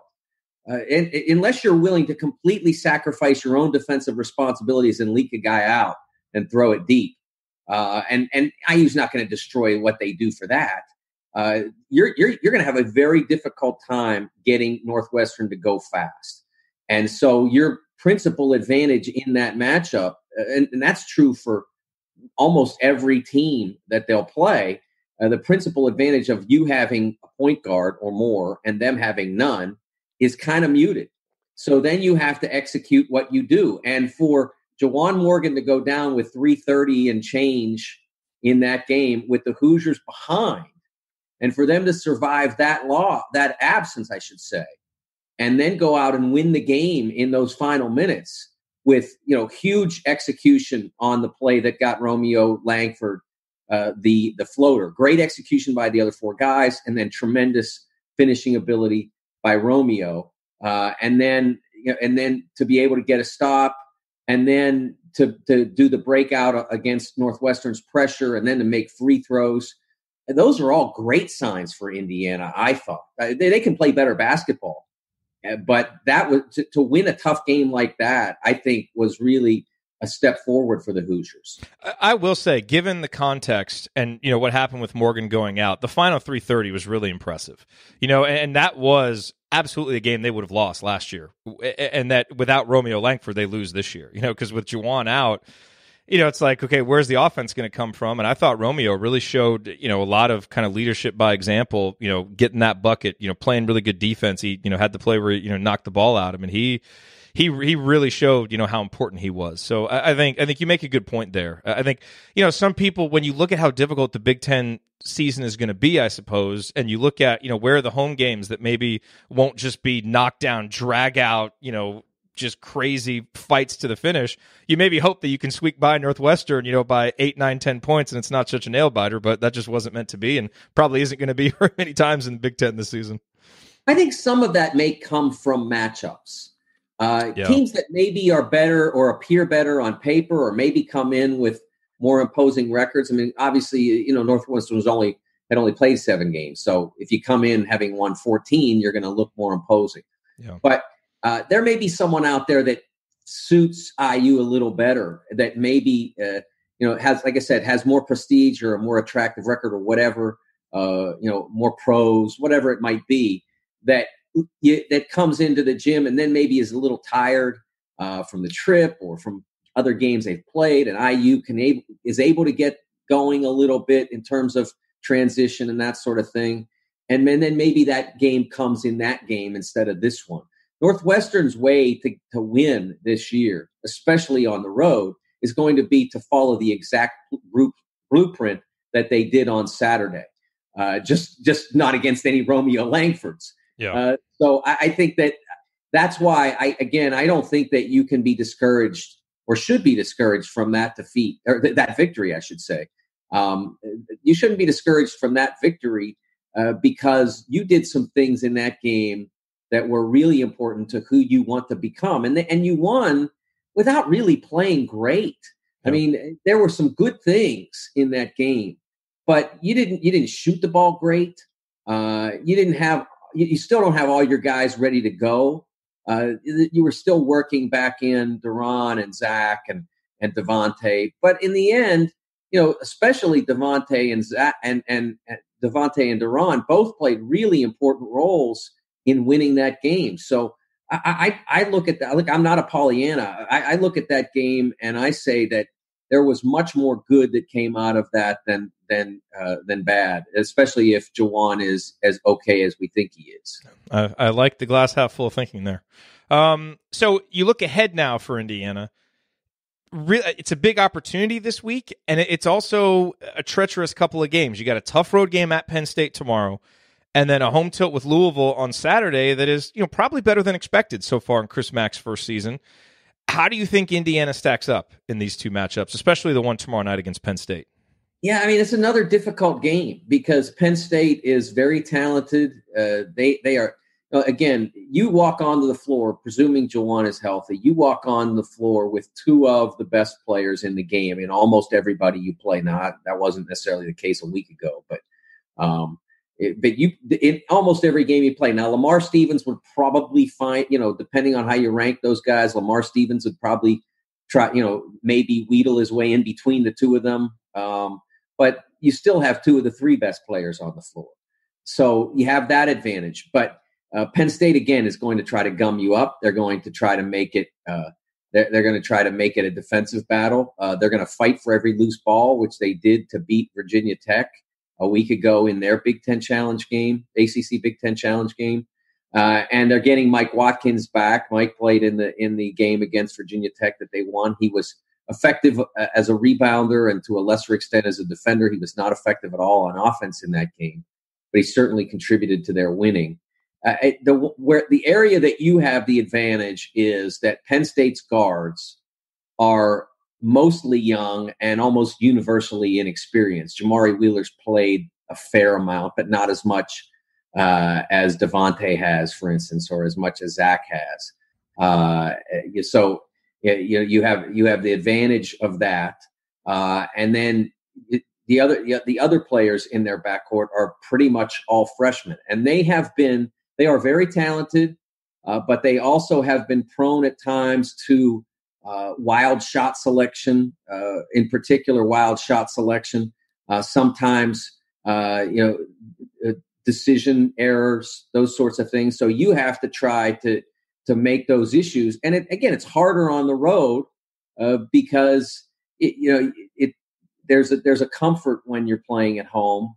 And unless you're willing to completely sacrifice your own defensive responsibilities and leak a guy out and throw it deep. And IU's not going to destroy what they do for that. You're going to have a very difficult time getting Northwestern to go fast. And so your principal advantage in that matchup, and that's true for almost every team that they'll play, the principal advantage of you having a point guard or more and them having none is kind of muted. So then you have to execute what you do. And for Juwan Morgan to go down with 3:30 and change in that game with the Hoosiers behind, and for them to survive that absence, I should say, and then go out and win the game in those final minutes with, huge execution on the play that got Romeo Langford the floater. Great execution by the other 4 guys, and then tremendous finishing ability by Romeo. And then to be able to get a stop, and then to do the breakout against Northwestern's pressure, and then to make free throws. And those are all great signs for Indiana, I thought. They can play better basketball. But that was to win a tough game like that, I think, was really a step forward for the Hoosiers. I will say, given the context and what happened with Morgan going out, the final 3:30 was really impressive. And that was absolutely a game they would have lost last year, and that without Romeo Langford they lose this year. Because with Juwan out, it's like, okay, where's the offense going to come from? And I thought Romeo really showed, a lot of kind of leadership by example, getting that bucket, playing really good defense. He, had the play where he, knocked the ball out. I mean, he really showed, how important he was. So I think you make a good point there. I think, some people, when you look at how difficult the Big Ten season is going to be, I suppose, and you look at, where are the home games that maybe won't just be knockdown, drag out, just crazy fights to the finish, you maybe hope that you can squeak by Northwestern, by 8, 9, 10 points, and it's not such a nail biter, but that just wasn't meant to be, and probably isn't going to be very many times in the Big Ten this season. I think some of that may come from matchups. Teams that maybe are better or appear better on paper, or maybe come in with more imposing records. I mean, obviously, Northwestern had only played 7 games, so if you come in having won 14, you're going to look more imposing. Yeah. But there may be someone out there that suits IU a little better, that maybe, has, like I said, has more prestige or a more attractive record or whatever, more pros, whatever it might be, that comes into the gym and then maybe is a little tired from the trip or from other games they've played. And IU is able to get going a little bit in terms of transition and that sort of thing. And then maybe that game comes in that game instead of this one. Northwestern's way to win this year, especially on the road, is going to be to follow the exact blueprint that they did on Saturday, just not against any Romeo Langfords. Yeah. So I think that's why I don't think that you can be discouraged or should be discouraged from that defeat or that victory, I should say. You shouldn't be discouraged from that victory because you did some things in that game that were really important to who you want to become. And you won without really playing great. Yep. I mean, there were some good things in that game, but you didn't shoot the ball great. You still don't have all your guys ready to go. You were still working back in Duran and Zach and Devontae. But in the end, especially Devontae and Zach and Devontae and Duran both played really important roles in winning that game. So I look at that. Look, I'm not a Pollyanna. I look at that game and I say that there was much more good that came out of that than bad, especially if Juwan is as okay as we think he is. I like the glass half full thinking there. So you look ahead now for Indiana. It's a big opportunity this week, and it's also a treacherous couple of games. You got a tough road game at Penn State tomorrow, and then a home tilt with Louisville on Saturday that is, probably better than expected so far in Chris Mack's first season. How do you think Indiana stacks up in these two matchups, especially the one tomorrow night against Penn State? Yeah, I mean, it's another difficult game because Penn State is very talented. They are, again, you walk onto the floor, presuming Juwan is healthy, you walk on the floor with 2 of the best players in the game and almost everybody you play. Now, that wasn't necessarily the case a week ago, but in almost every game you play. Now, Lamar Stevens would probably find, depending on how you rank those guys, Lamar Stevens would probably try, maybe wheedle his way in between the 2 of them. But you still have 2 of the 3 best players on the floor. So you have that advantage. But Penn State, again, is going to try to gum you up. They're going to try to make it they're going to try to make it a defensive battle. They're going to fight for every loose ball, which they did to beat Virginia Tech a week ago in their Big Ten Challenge game, ACC Big Ten Challenge game. And they're getting Mike Watkins back. Mike played in the game against Virginia Tech that they won. He was effective as a rebounder and to a lesser extent as a defender. He was not effective at all on offense in that game, but he certainly contributed to their winning. The area that you have the advantage is that Penn State's guards are mostly young and almost universally inexperienced. Jamari Wheeler's played a fair amount, but not as much as Devontae has, for instance, or as much as Zach has. So you have the advantage of that, and then the other players in their backcourt are pretty much all freshmen, and they are very talented, but they also have been prone at times to wild shot selection, in particular wild shot selection. Sometimes decision errors, those sorts of things. So you have to try to make those issues. And it's harder on the road because there's a comfort when you're playing at home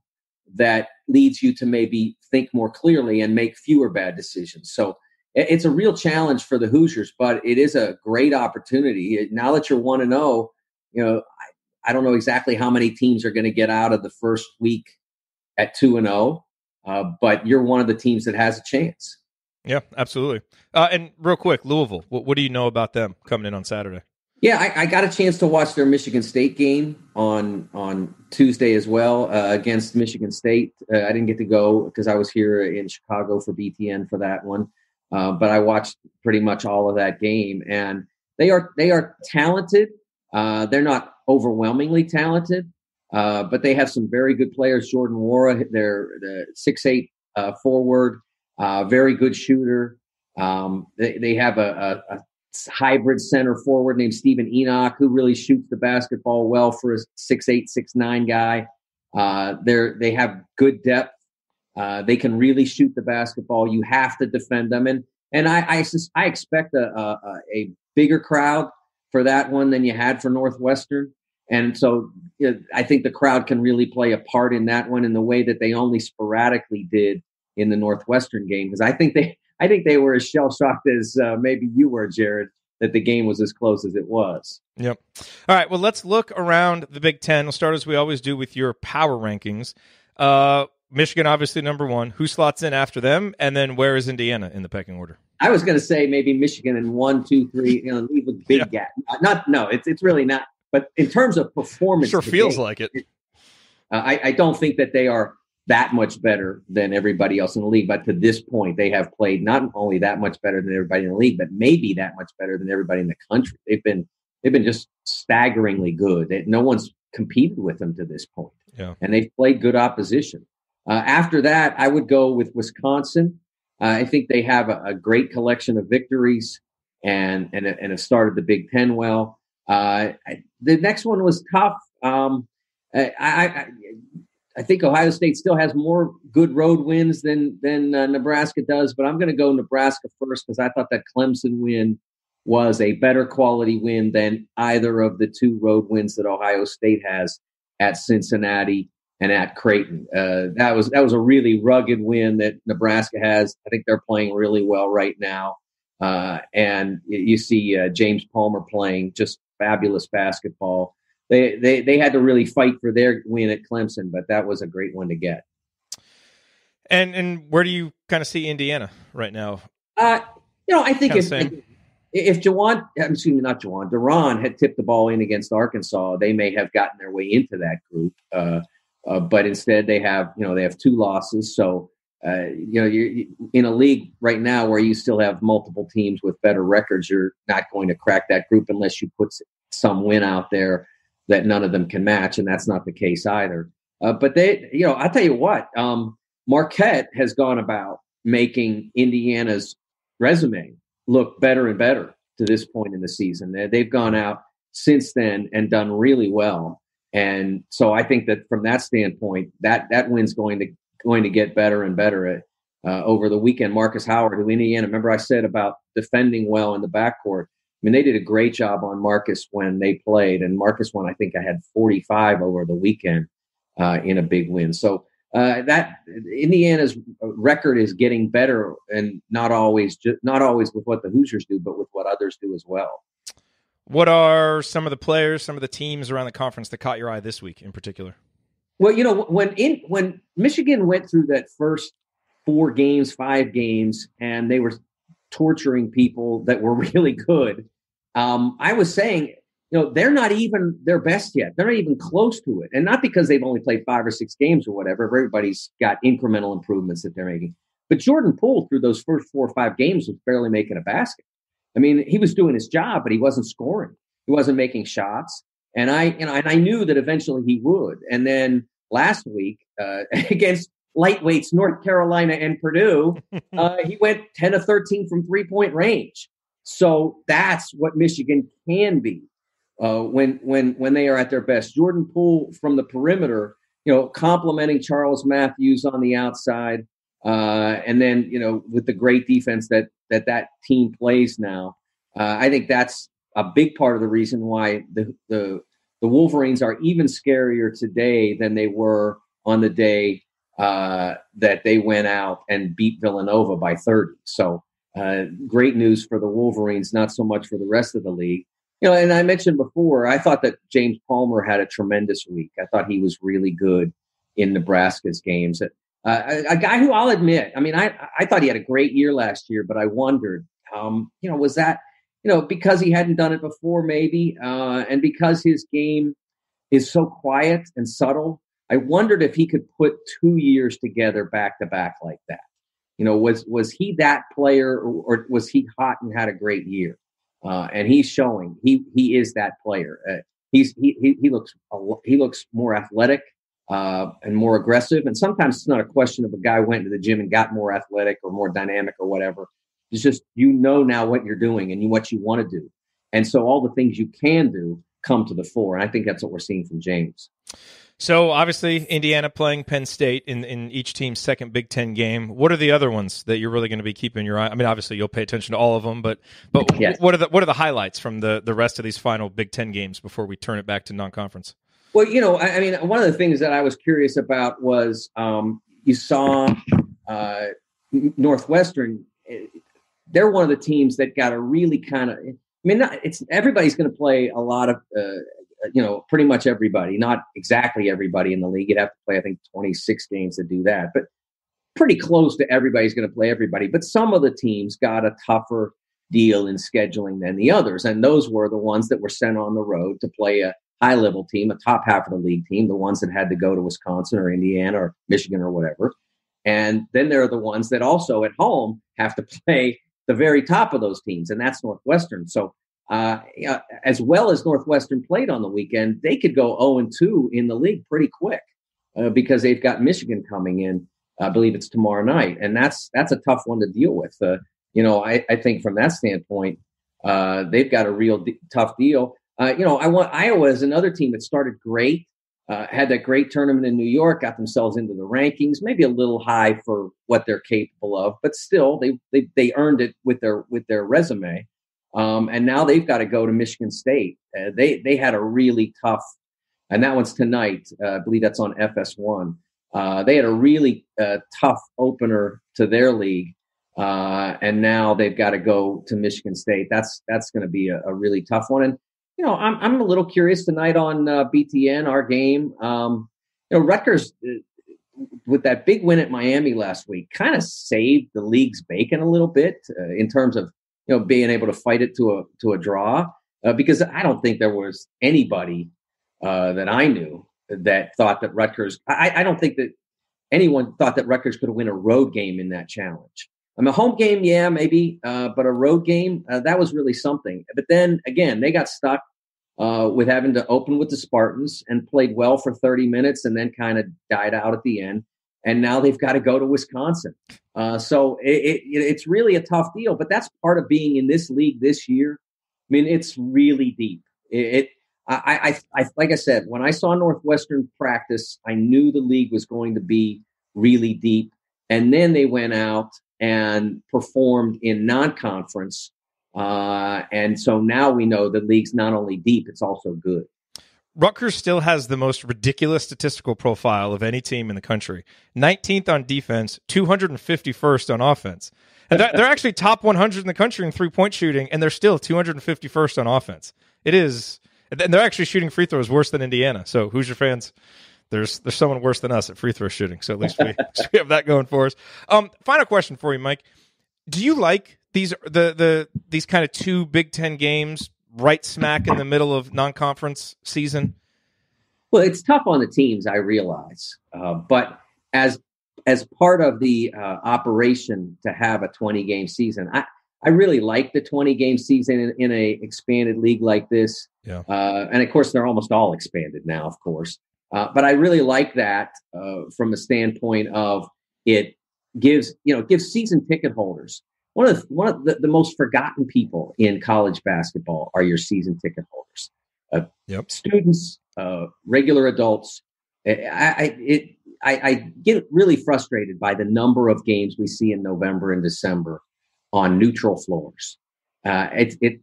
that leads you to maybe think more clearly and make fewer bad decisions. So it's a real challenge for the Hoosiers, but it is a great opportunity. Now that you're 1-0, I don't know exactly how many teams are going to get out of the first week at 2-0, but you're one of the teams that has a chance. Yeah, absolutely. And real quick, Louisville, what do you know about them coming in on Saturday? Yeah, I got a chance to watch their Michigan State game on Tuesday as well against Michigan State. I didn't get to go because I was here in Chicago for BTN for that one, but I watched pretty much all of that game, and they are talented. They're not overwhelmingly talented, but they have some very good players. Jordan Wara, they're the 6'8" forward, very good shooter. They have a hybrid center forward named Stephen Enoch, who really shoots the basketball well for a 6'8", 6'9" guy. They have good depth. They can really shoot the basketball. You have to defend them, and I expect a bigger crowd for that one than you had for Northwestern. And so I think the crowd can really play a part in that one in the way that they only sporadically did in the Northwestern game, because I think they were as shell-shocked as maybe you were, Jerod, that the game was as close as it was. Yep. All right, well, let's look around the Big Ten. We'll start as we always do with your power rankings. Michigan, obviously, number one. Who slots in after them? And then where is Indiana in the pecking order? I was going to say maybe Michigan in 1, 2, 3, leave with big gap. It's really not. But in terms of performance, sure feels like it. I don't think that they are that much better than everybody else in the league. But to this point, they have played not only that much better than everybody in the league, but maybe that much better than everybody in the country. They've been just staggeringly good. No one's competed with them to this point. Yeah. And they've played good opposition. After that, I would go with Wisconsin. I think they have a great collection of victories and have started the Big Ten well. The next one was tough. I think Ohio State still has more good road wins than Nebraska does, but I'm going to go Nebraska first because I thought that Clemson win was a better quality win than either of the two road wins that Ohio State has at Cincinnati and at Creighton. That was a really rugged win that Nebraska has. I think they're playing really well right now, and you see James Palmer playing just fabulous basketball. They had to really fight for their win at Clemson, but that was a great one to get. And where do you kind of see Indiana right now? I think if Duran had tipped the ball in against Arkansas, they may have gotten their way into that group. But instead they have two losses. So, you're in a league right now where you still have multiple teams with better records. You're not going to crack that group unless you put some win out there that none of them can match. And that's not the case either. But I'll tell you what, Marquette has gone about making Indiana's resume look better and better to this point in the season. They've gone out since then and done really well. And so I think that from that standpoint, that win's going to get better and better over the weekend. Marcus Howard, who Indiana, remember I said about defending well in the backcourt. I mean, they did a great job on Marcus when they played, and Marcus won, I think I had 45 over the weekend in a big win. So that Indiana's record is getting better, and not always with what the Hoosiers do, but with what others do as well. What are some of the players, some of the teams around the conference that caught your eye this week in particular? Well, when Michigan went through that first 5 games, and they were torturing people that were really good, I was saying, they're not even their best yet. They're not even close to it. And not because they've only played 5 or 6 games or whatever. Everybody's got incremental improvements that they're making. But Jordan Poole, through those first 4 or 5 games, was barely making a basket. I mean, he was doing his job, but he wasn't scoring. He wasn't making shots. And I knew that eventually he would. And then last week, against lightweights, North Carolina and Purdue, he went 10 of 13 from 3-point range. So that's what Michigan can be when they are at their best. Jordan Poole from the perimeter, complimenting Charles Matthews on the outside, and then with the great defense that team plays now. I think that's a big part of the reason why the the Wolverines are even scarier today than they were on the day that they went out and beat Villanova by 30. So great news for the Wolverines, not so much for the rest of the league. And I mentioned before, I thought that James Palmer had a tremendous week. I thought he was really good in Nebraska's games. A guy who I'll admit, I thought he had a great year last year, but I wondered, was that, because he hadn't done it before maybe, and because his game is so quiet and subtle, I wondered if he could put 2 years together back to back like that. Was he that player, or was he hot and had a great year? And he's showing he is that player. He looks more athletic and more aggressive. And sometimes it's not a question of a guy went to the gym and got more athletic or more dynamic or whatever. It's just now what you're doing and what you want to do. And so all the things you can do come to the fore. And I think that's what we're seeing from James. So obviously Indiana playing Penn State in each team's second Big Ten game. What are the other ones that you're really going to be keeping your eye? I mean, obviously you'll pay attention to all of them, but yes. What are the highlights from the rest of these final Big Ten games before we turn it back to non-conference? Well, one of the things that I was curious about was you saw Northwestern. They're one of the teams that got a really kind of. Everybody's going to play a lot of. Pretty much everybody, not exactly everybody in the league. You'd have to play, I think, 26 games to do that, but pretty close to everybody's going to play everybody. But some of the teams got a tougher deal in scheduling than the others, and those were the ones that were sent on the road to play a high-level team, a top half of the league team, the ones that had to go to Wisconsin or Indiana or Michigan or whatever. And then there are the ones that also at home have to play the very top of those teams, and that's Northwestern. So as well as Northwestern played on the weekend, they could go 0-2 in the league pretty quick because they've got Michigan coming in. I believe it's tomorrow night, and that's a tough one to deal with. I think from that standpoint, they've got a real tough deal. Iowa is another team that started great, had that great tournament in New York, got themselves into the rankings, maybe a little high for what they're capable of, but still they earned it with their resume. And now they've got to go to Michigan State. They had a really tough, and that one's tonight. I believe that's on FS1. They had a really tough opener to their league, and now they've got to go to Michigan State. That's going to be a really tough one. And I'm a little curious tonight on BTN, our game. Rutgers with that big win at Miami last week kind of saved the league's bacon a little bit in terms of. Being able to fight it to a draw, because I don't think there was anybody that I knew that thought that Rutgers. I don't think that anyone thought that Rutgers could win a road game in that challenge. A home game, yeah, maybe, but a road game that was really something. But then again, they got stuck with having to open with the Spartans and played well for 30 minutes and then kind of died out at the end. And now they've got to go to Wisconsin. So it's really a tough deal, but that's part of being in this league this year. It's really deep. I like I said, when I saw Northwestern practice, I knew the league was going to be really deep. And then they went out and performed in non-conference. And so now we know the league's not only deep, it's also good. Rutgers still has the most ridiculous statistical profile of any team in the country. 19th on defense, 251st on offense. And they're actually top 100 in the country in three-point shooting, and they're still 251st on offense. It is, and they're actually shooting free throws worse than Indiana. So Hoosier fans, there's someone worse than us at free throw shooting. So at least we have that going for us. Final question for you, Mike. Do you like these kind of two Big Ten games right smack in the middle of non-conference season? Well, it's tough on the teams, I realize. But as part of the operation to have a 20-game season, I really like the 20-game season in a expanded league like this. Yeah. And, of course, they're almost all expanded now, of course. But I really like that from a standpoint of it gives season ticket holders. One of the most forgotten people in college basketball are your season ticket holders. Yep. Students, regular adults. I get really frustrated by the number of games we see in November and December on neutral floors. And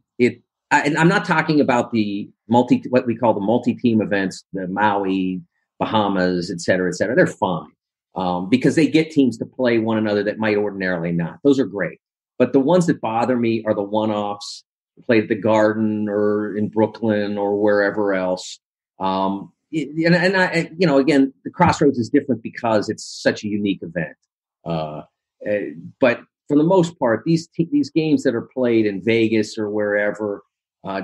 I'm not talking about the what we call the multi-team events, the Maui, Bahamas, et cetera, they're fine because they get teams to play one another that might ordinarily not. Those are great. But the ones that bother me are the one-offs, play at the Garden or in Brooklyn or wherever else. And I, again, the Crossroads is different because it's such a unique event. But for the most part, these games that are played in Vegas or wherever,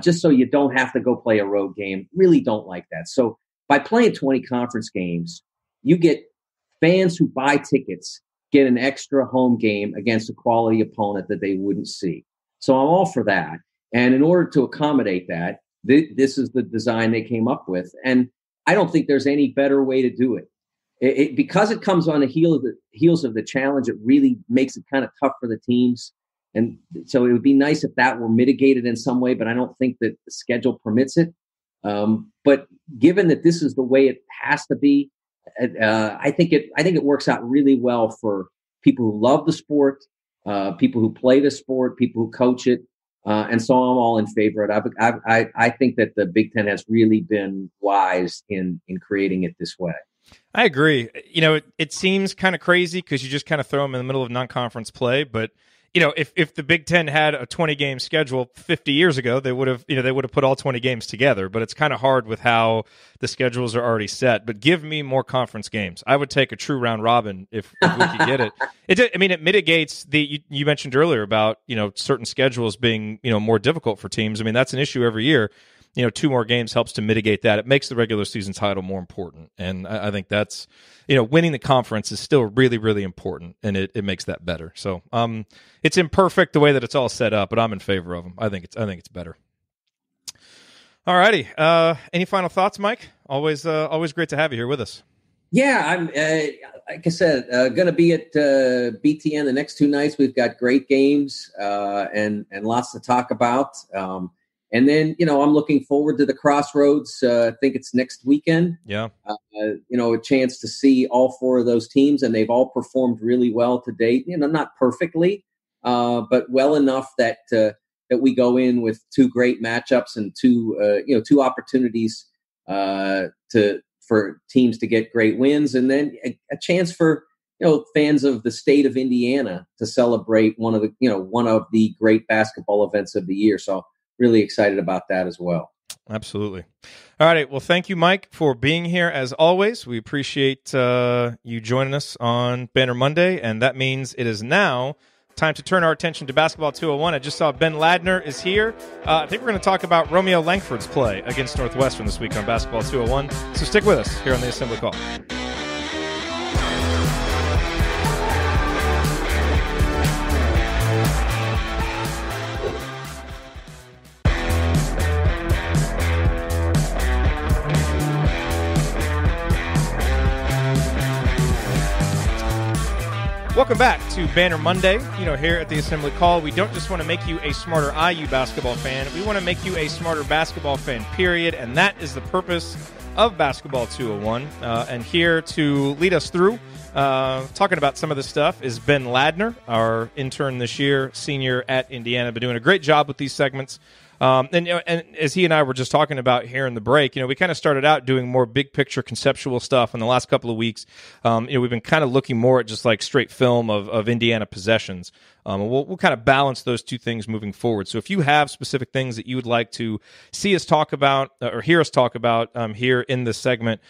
just so you don't have to go play a road game, really don't like that. So by playing 20 conference games, you get fans who buy tickets get an extra home game against a quality opponent that they wouldn't see. So I'm all for that. And in order to accommodate that, this is the design they came up with. And I don't think there's any better way to do it. Because it comes on the heels of the challenge, it really makes it kind of tough for the teams. And so it would be nice if that were mitigated in some way, but I don't think that the schedule permits it. But given that this is the way it has to be, I think it works out really well for people who love the sport, people who play the sport, people who coach it. And so I'm all in favor of it. I think that the Big Ten has really been wise in creating it this way. I agree. It seems kind of crazy because you just kind of throw them in the middle of non-conference play. But, if the Big Ten had a 20-game schedule 50 years ago, they would have put all 20 games together. But it's kind of hard with how the schedules are already set. But give me more conference games. I would take a true round robin if we could get it. It mitigates you mentioned earlier about, certain schedules being, more difficult for teams. I mean, that's an issue every year. 2 more games helps to mitigate that. It makes the regular season title more important. And I think that's, winning the conference is still really, really important, and it makes that better. So it's imperfect the way that it's all set up, but I'm in favor of them. I think it's better. All righty. Any final thoughts, Mike? Always great to have you here with us. Yeah, I'm like I said, going to be at BTN the next 2 nights. We've got great games and lots to talk about. And then, I'm looking forward to the Crossroads. I think it's next weekend. Yeah. A chance to see all 4 of those teams, and they've all performed really well to date. Not perfectly, but well enough that we go in with 2 great matchups and 2 opportunities for teams to get great wins, and then a chance for fans of the state of Indiana to celebrate one of the great basketball events of the year. So really excited about that as well. Absolutely. All right. Well, thank you, Mike, for being here as always. We appreciate you joining us on Banner Monday, and that means it is now time to turn our attention to Basketball 201. I just saw Ben Ladner is here. I think we're going to talk about Romeo Langford's play against Northwestern this week on Basketball 201. So stick with us here on the Assembly Call. Welcome back to Banner Monday. Here at the Assembly Call, we don't just want to make you a smarter IU basketball fan. We want to make you a smarter basketball fan, period. And that is the purpose of Basketball 201. And here to lead us through talking about some of this stuff is Ben Ladner, our intern this year, senior at Indiana. Been doing a great job with these segments. And as he and I were just talking about here in the break, we kind of started out doing more big picture conceptual stuff in the last couple of weeks. We've been kind of looking more at just like straight film of Indiana possessions. And we'll kind of balance those 2 things moving forward. So if you have specific things that you would like to see us talk about or hear us talk about here in this segment,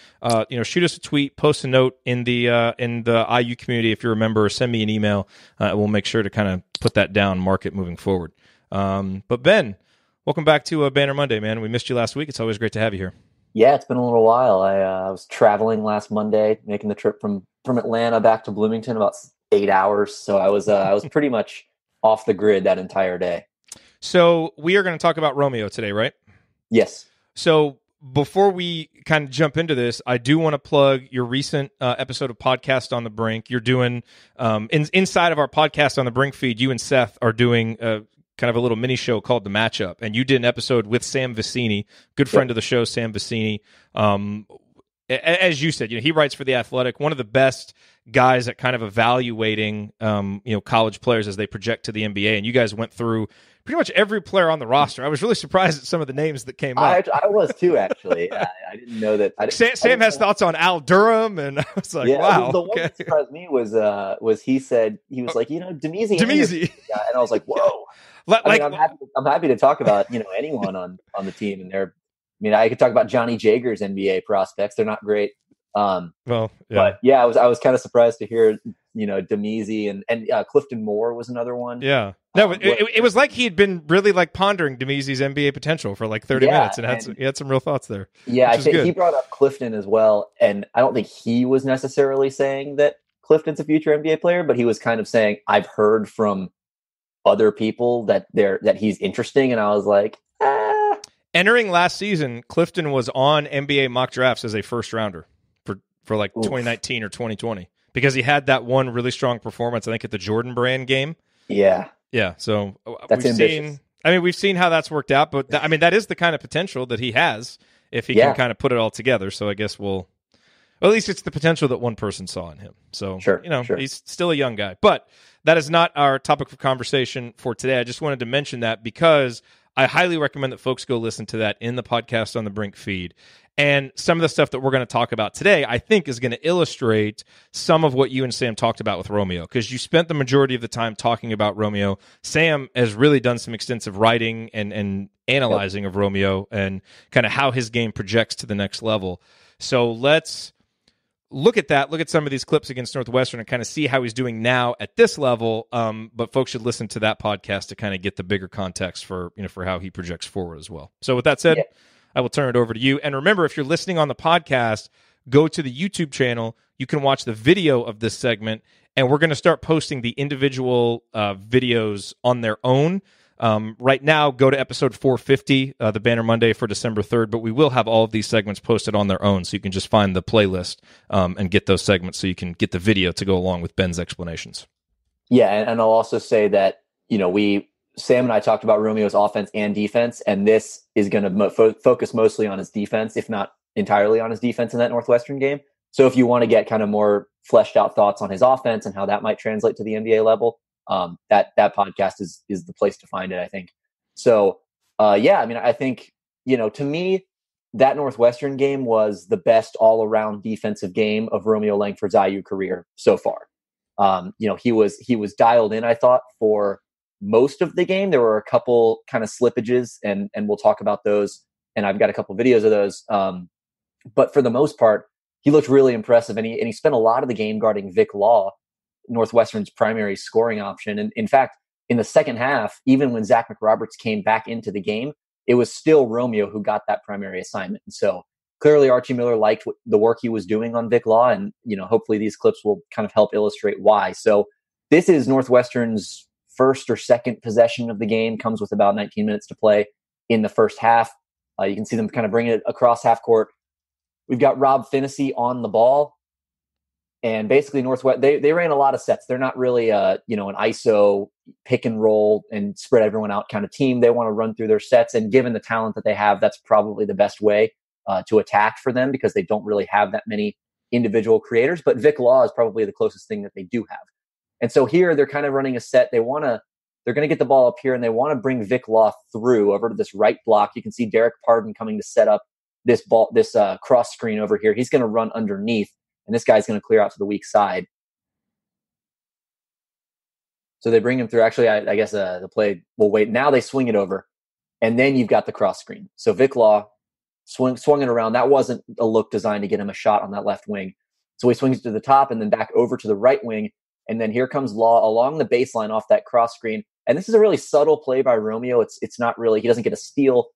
shoot us a tweet, post a note in the IU community if you're a member, or send me an email. We'll make sure to kind of put that down, mark it moving forward. But Ben, welcome back to Banner Monday, man. We missed you last week. It's always great to have you here. Yeah, it's been a little while. I was traveling last Monday, making the trip from Atlanta back to Bloomington, about 8 hours. So I was pretty much off the grid that entire day. So we are going to talk about Romeo today, right? Yes. So before we kind of jump into this, I do want to plug your recent episode of Podcast on the Brink. You're doing inside of our Podcast on the Brink feed. You and Seth are doing kind of a little mini show called The Matchup, and you did an episode with Sam Vicini, good friend of the show, Sam Vicini. As you said, he writes for The Athletic, one of the best guys at kind of evaluating, college players as they project to the NBA. And you guys went through pretty much every player on the roster. I was really surprised at some of the names that came up. I was too, actually. I didn't know that. Sam has thoughts on Al Durham, and I was like, wow. The one that surprised me was he said, he was like, Demezy. And I was like, whoa. I'm happy to talk about, anyone on the team. And I could talk about Johnny Jager's NBA prospects. They're not great. But yeah, I was kind of surprised to hear, Demezy and Clifton Moore was another one. Yeah. No, it was like he had been really like pondering Demezy's NBA potential for like 30 minutes and he had some real thoughts there. Yeah, I think he brought up Clifton as well. And I don't think he was necessarily saying that Clifton's a future NBA player, but he was kind of saying, I've heard from other people that he's interesting. And I was like, Entering last season, Clifton was on NBA mock drafts as a first rounder for like 2019 or 2020 because he had that one really strong performance, I think, at the Jordan Brand game. Yeah. Yeah. So that's ambitious. We've seen how that's worked out, but that is the kind of potential that he has if he can kind of put it all together. So I guess at least it's the potential that one person saw in him. So, sure. He's still a young guy, but that is not our topic of conversation for today. I just wanted to mention that because I highly recommend that folks go listen to that in the Podcast on the Brink feed. And some of the stuff that we're going to talk about today, I think, is going to illustrate some of what you and Sam talked about with Romeo, because you spent the majority of the time talking about Romeo. Sam has really done some extensive writing and analyzing of Romeo and kind of how his game projects to the next level. So let's look at that, look at some of these clips against Northwestern and kind of see how he's doing now at this level. But folks should listen to that podcast to kind of get the bigger context for how he projects forward as well. So with that said, I will turn it over to you. And remember, if you're listening on the podcast, go to the YouTube channel. You can watch the video of this segment, and we're going to start posting the individual videos on their own. Right now, go to episode 450, the Banner Monday for December 3rd, but we will have all of these segments posted on their own, so you can just find the playlist and get those segments so you can get the video to go along with Ben's explanations. Yeah, and I'll also say that, Sam and I talked about Romeo's offense and defense, and this is going to focus mostly on his defense, if not entirely on his defense in that Northwestern game. So if you want to get kind of more fleshed out thoughts on his offense and how that might translate to the NBA level, that podcast is the place to find it, I think. So, I think, to me, that Northwestern game was the best all-around defensive game of Romeo Langford's IU career so far. He was dialed in, I thought, for most of the game. There were a couple kind of slippages, and we'll talk about those. And I've got a couple videos of those. But for the most part, he looked really impressive, and he spent a lot of the game guarding Vic Law, Northwestern's primary scoring option. And in fact, in the second half, even when Zach McRoberts came back into the game, it was still Romeo who got that primary assignment. And so clearly Archie Miller liked the work he was doing on Vic Law, and hopefully these clips will kind of help illustrate why. So this is Northwestern's first or second possession of the game, comes with about 19 minutes to play in the first half. You can see them kind of bringing it across half court. We've got Rob Finnessy on the ball. And basically Northwest, they ran a lot of sets. They're not really an ISO pick and roll and spread everyone out kind of team. They want to run through their sets. And given the talent that they have, that's probably the best way to attack for them, because they don't really have that many individual creators. But Vic Law is probably the closest thing that they do have. And so here they're kind of running a set. They're going to get the ball up here, and they want to bring Vic Law through over to this right block. You can see Derek Pardon coming to set up this cross screen over here. He's going to run underneath, and this guy's going to clear out to the weak side. So they bring him through. Actually, I guess the play will wait. Now they swing it over, and then you've got the cross screen. So Vic Law swung it around. That wasn't a look designed to get him a shot on that left wing. So he swings to the top and then back over to the right wing. And then here comes Law along the baseline off that cross screen. And this is a really subtle play by Romeo. It's not really, he doesn't get a steal.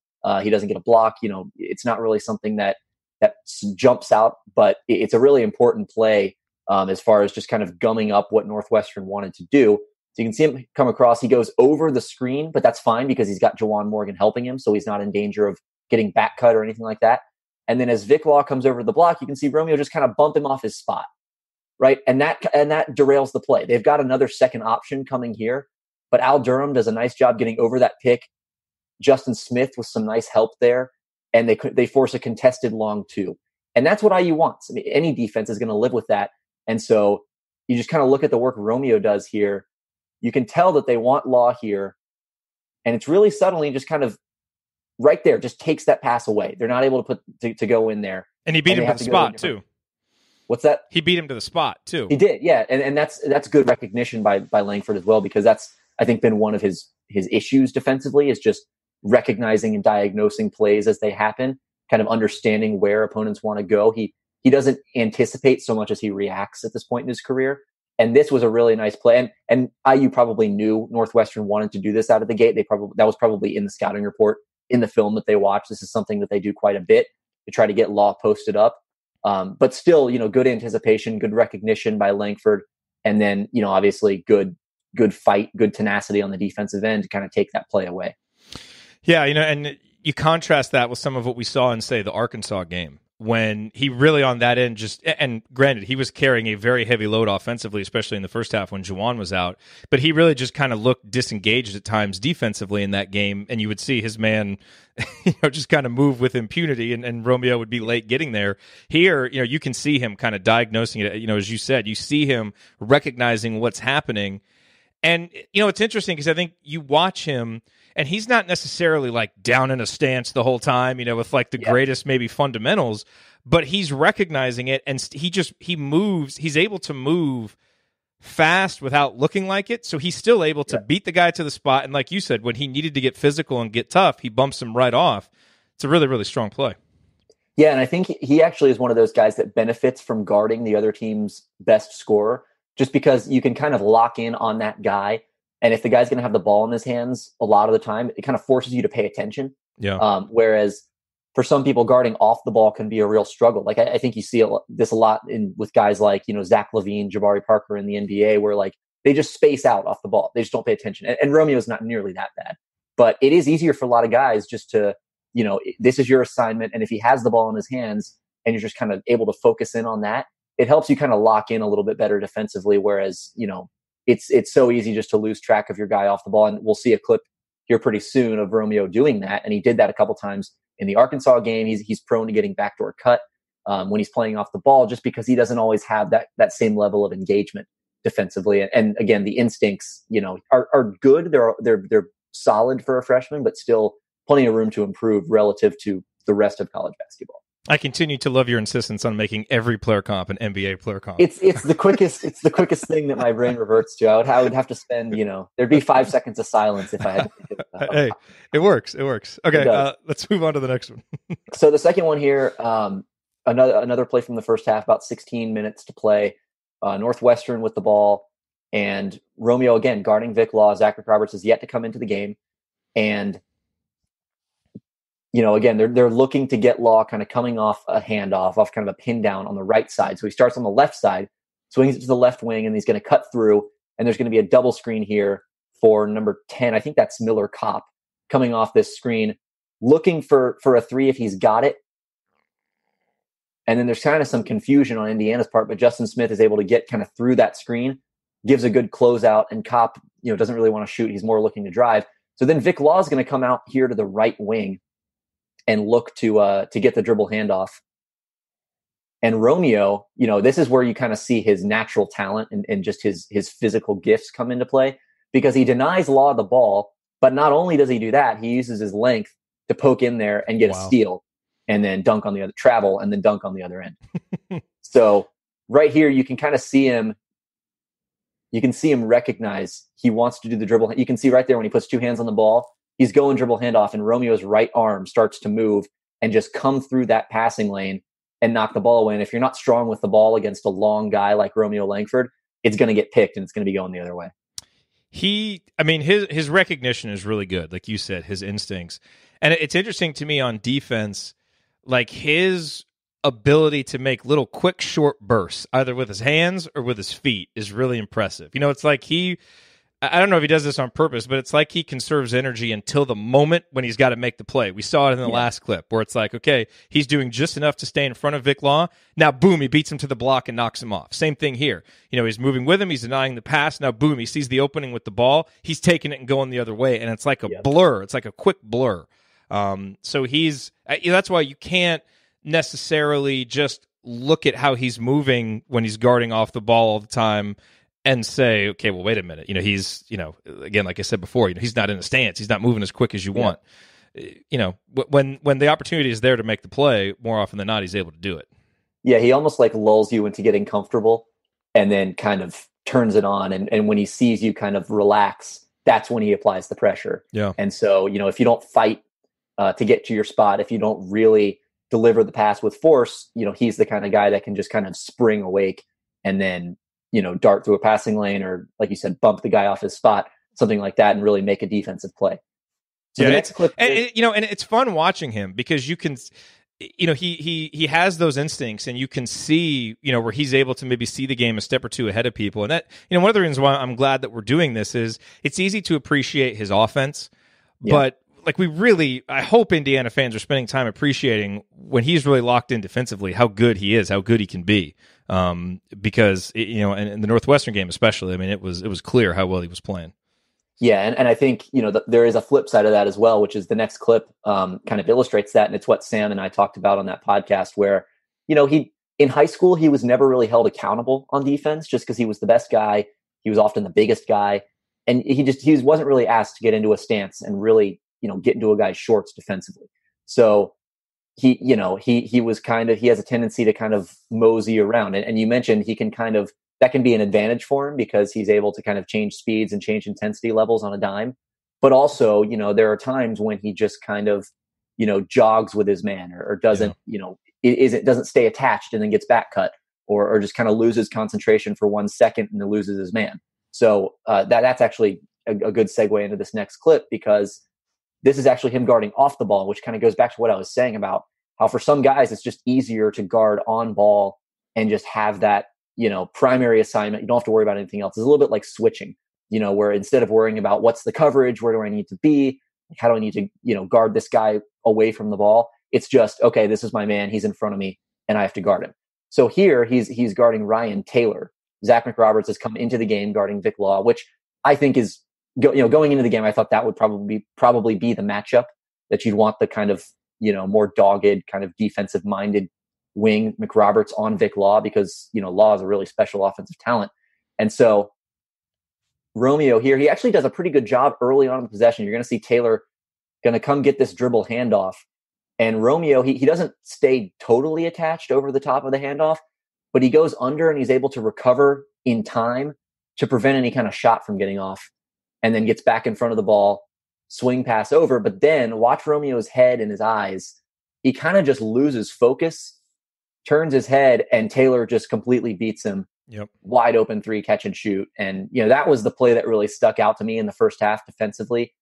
He doesn't get a block. It's not really something that jumps out, but it's a really important play as far as just kind of gumming up what Northwestern wanted to do. So you can see him come across. He goes over the screen, but that's fine because he's got Jawan Morgan helping him. So he's not in danger of getting back cut or anything like that. And then as Vic Law comes over the block, you can see Romeo just kind of bump him off his spot. Right. And that derails the play. They've got another second option coming here, but Al Durham does a nice job getting over that pick. Justin Smith with some nice help there, and they force a contested long two. And that's what IU wants. I mean, any defense is going to live with that. And so you just kind of look at the work Romeo does here. You can tell that they want Law here, and it's really subtly just kind of right there, just takes that pass away. They're not able to go in there. And he beat him to the spot too. What's that? He beat him to the spot too. He did, yeah. And that's good recognition by Langford as well, because that's, I think, been one of his issues defensively, is just recognizing and diagnosing plays as they happen, kind of understanding where opponents want to go. He doesn't anticipate so much as he reacts at this point in his career. And this was a really nice play. And IU probably knew Northwestern wanted to do this out of the gate. That was probably in the scouting report, in the film that they watched. This is something that they do quite a bit to try to get Law posted up. But still, good anticipation, good recognition by Langford. And then, obviously good fight, good tenacity on the defensive end to kind of take that play away. Yeah, and you contrast that with some of what we saw in, say, the Arkansas game, when he really on that end and granted, he was carrying a very heavy load offensively, especially in the first half when Juwan was out, but he really just kind of looked disengaged at times defensively in that game, and you would see his man just kind of move with impunity, and Romeo would be late getting there. Here, you can see him kind of diagnosing it, as you said, you see him recognizing what's happening. And, it's interesting because I think you watch him, and he's not necessarily like down in a stance the whole time, with like the greatest maybe fundamentals, but he's recognizing it, and he moves. He's able to move fast without looking like it. So he's still able to beat the guy to the spot. And like you said, when he needed to get physical and get tough, he bumps him right off. It's a really, really strong play. Yeah, and I think he actually is one of those guys that benefits from guarding the other team's best scorer, just because you can kind of lock in on that guy. And if the guy's going to have the ball in his hands a lot of the time, it kind of forces you to pay attention. Yeah. Whereas for some people, guarding off the ball can be a real struggle. Like I think you see this a lot with guys like, Zach LaVine, Jabari Parker in the NBA, where like they just space out off the ball. They just don't pay attention. And Romeo's not nearly that bad. But it is easier for a lot of guys just to, this is your assignment. And if he has the ball in his hands and you're just kind of able to focus in on that, it helps you kind of lock in a little bit better defensively. Whereas, it's so easy just to lose track of your guy off the ball. And we'll see a clip here pretty soon of Romeo doing that. And he did that a couple times in the Arkansas game. He's prone to getting backdoor cut when he's playing off the ball, just because he doesn't always have that same level of engagement defensively. And again, the instincts, are good. They're solid for a freshman, but still plenty of room to improve relative to the rest of college basketball. I continue to love your insistence on making every player comp an NBA player comp. It's the quickest thing that my brain reverts to. I would have to spend, there'd be 5 seconds of silence if I had to think of it. Hey, it works. Okay, let's move on to the next one. So the second one here, another play from the first half, about 16 minutes to play. Northwestern with the ball, and Romeo again guarding Vic Law. Zachary Roberts is yet to come into the game, and again, they're looking to get Law kind of coming off a handoff, off kind of a pin down on the right side. So he starts on the left side, swings it to the left wing, and he's going to cut through. And there's going to be a double screen here for number 10. I think that's Miller Kopp coming off this screen, looking for a three if he's got it. And then there's kind of some confusion on Indiana's part, but Justin Smith is able to get kind of through that screen, gives a good closeout, and Kopp, doesn't really want to shoot. He's more looking to drive. So then Vic Law is going to come out here to the right wing and look to get the dribble handoff. And Romeo, this is where you kind of see his natural talent and just his physical gifts come into play, because he denies Law the ball, but not only does he do that, he uses his length to poke in there and get a steal and then dunk on the other travel and then dunk on the other end. So right here, you can kind of see him. You can see him recognize he wants to do the dribble. You can see right there when he puts two hands on the ball, he's going dribble handoff, and Romeo's right arm starts to move and just come through that passing lane and knock the ball away. And if you're not strong with the ball against a long guy like Romeo Langford, it's going to get picked and it's going to be going the other way. His recognition is really good. Like you said, his instincts. And it's interesting to me on defense, like his ability to make little quick, short bursts, either with his hands or with his feet, is really impressive. It's like I don't know if he does this on purpose, but it's like he conserves energy until the moment when he's got to make the play. We saw it in the last clip where it's like, okay, he's doing just enough to stay in front of Vic Law. Now, boom, he beats him to the block and knocks him off. Same thing here. He's moving with him. He's denying the pass. Now, boom, he sees the opening with the ball. He's taking it and going the other way, and it's like a blur. It's like a quick blur. So that's why you can't necessarily just look at how he's moving when he's guarding off the ball all the time and say, okay, well, wait a minute. He's, again, like I said before, he's not in a stance. He's not moving as quick as you want. When the opportunity is there to make the play, more often than not, he's able to do it. Yeah, he almost like lulls you into getting comfortable and then kind of turns it on. And when he sees you kind of relax, that's when he applies the pressure. Yeah. And so, if you don't fight to get to your spot, if you don't really deliver the pass with force, he's the kind of guy that can just kind of spring awake and then, dart through a passing lane or, like you said, bump the guy off his spot, something like that, and really make a defensive play. So the next clip, and it's fun watching him because you can, he has those instincts, and you can see, where he's able to maybe see the game a step or two ahead of people. And that, one of the reasons why I'm glad that we're doing this is it's easy to appreciate his offense, but like I hope Indiana fans are spending time appreciating when he's really locked in defensively, how good he is, how good he can be. Because and in the Northwestern game especially, I mean, it was clear how well he was playing. Yeah, and I think there is a flip side of that as well, which is the next clip kind of illustrates that, and it's what Sam and I talked about on that podcast, where he in high school he was never really held accountable on defense just because he was the best guy, he was often the biggest guy, and he wasn't really asked to get into a stance and really get into a guy's shorts defensively. So he was he has a tendency to kind of mosey around, and you mentioned he can that can be an advantage for him because he's able to kind of change speeds and change intensity levels on a dime. But also, there are times when he just kind of, jogs with his man or doesn't, doesn't stay attached and then gets back cut or just kind of loses concentration for 1 second and then loses his man. So that's actually a good segue into this next clip, because this is actually him guarding off the ball, which kind of goes back to what I was saying about how for some guys, it's just easier to guard on ball and just have that, primary assignment. You don't have to worry about anything else. It's a little bit like switching, where instead of worrying about what's the coverage, where do I need to be, how do I need to, guard this guy away from the ball? It's just, okay, this is my man. He's in front of me and I have to guard him. So here he's guarding Ryan Taylor. Zach McRoberts has come into the game guarding Vic Law, which I think is, going into the game, I thought that would probably be the matchup that you'd want, the kind of, more dogged, kind of defensive minded wing McRoberts on Vic Law, because Law is a really special offensive talent. And so Romeo here, he actually does a pretty good job early on in the possession. You're going to see Taylor going to come get this dribble handoff, and Romeo, he doesn't stay totally attached over the top of the handoff, but he goes under and he's able to recover in time to prevent any kind of shot from getting off, and then gets back in front of the ball, swing pass over. But then watch Romeo's head and his eyes. He kind of just loses focus, turns his head, and Taylor just completely beats him. Yep. Wide open 3 catch and shoot. And, that was the play that really stuck out to me in the first half defensively,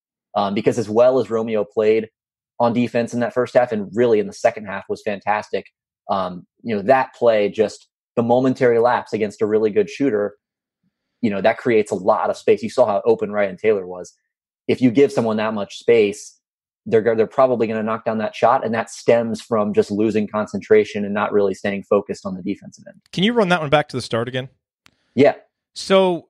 because as well as Romeo played on defense in that first half, and really in the second half was fantastic. That play, just the momentary lapse against a really good shooter, that creates a lot of space. You saw how open Ryan Taylor was. If you give someone that much space, they're probably going to knock down that shot, and that stems from just losing concentration and not really staying focused on the defensive end. Can you run that one back to the start again? Yeah. So,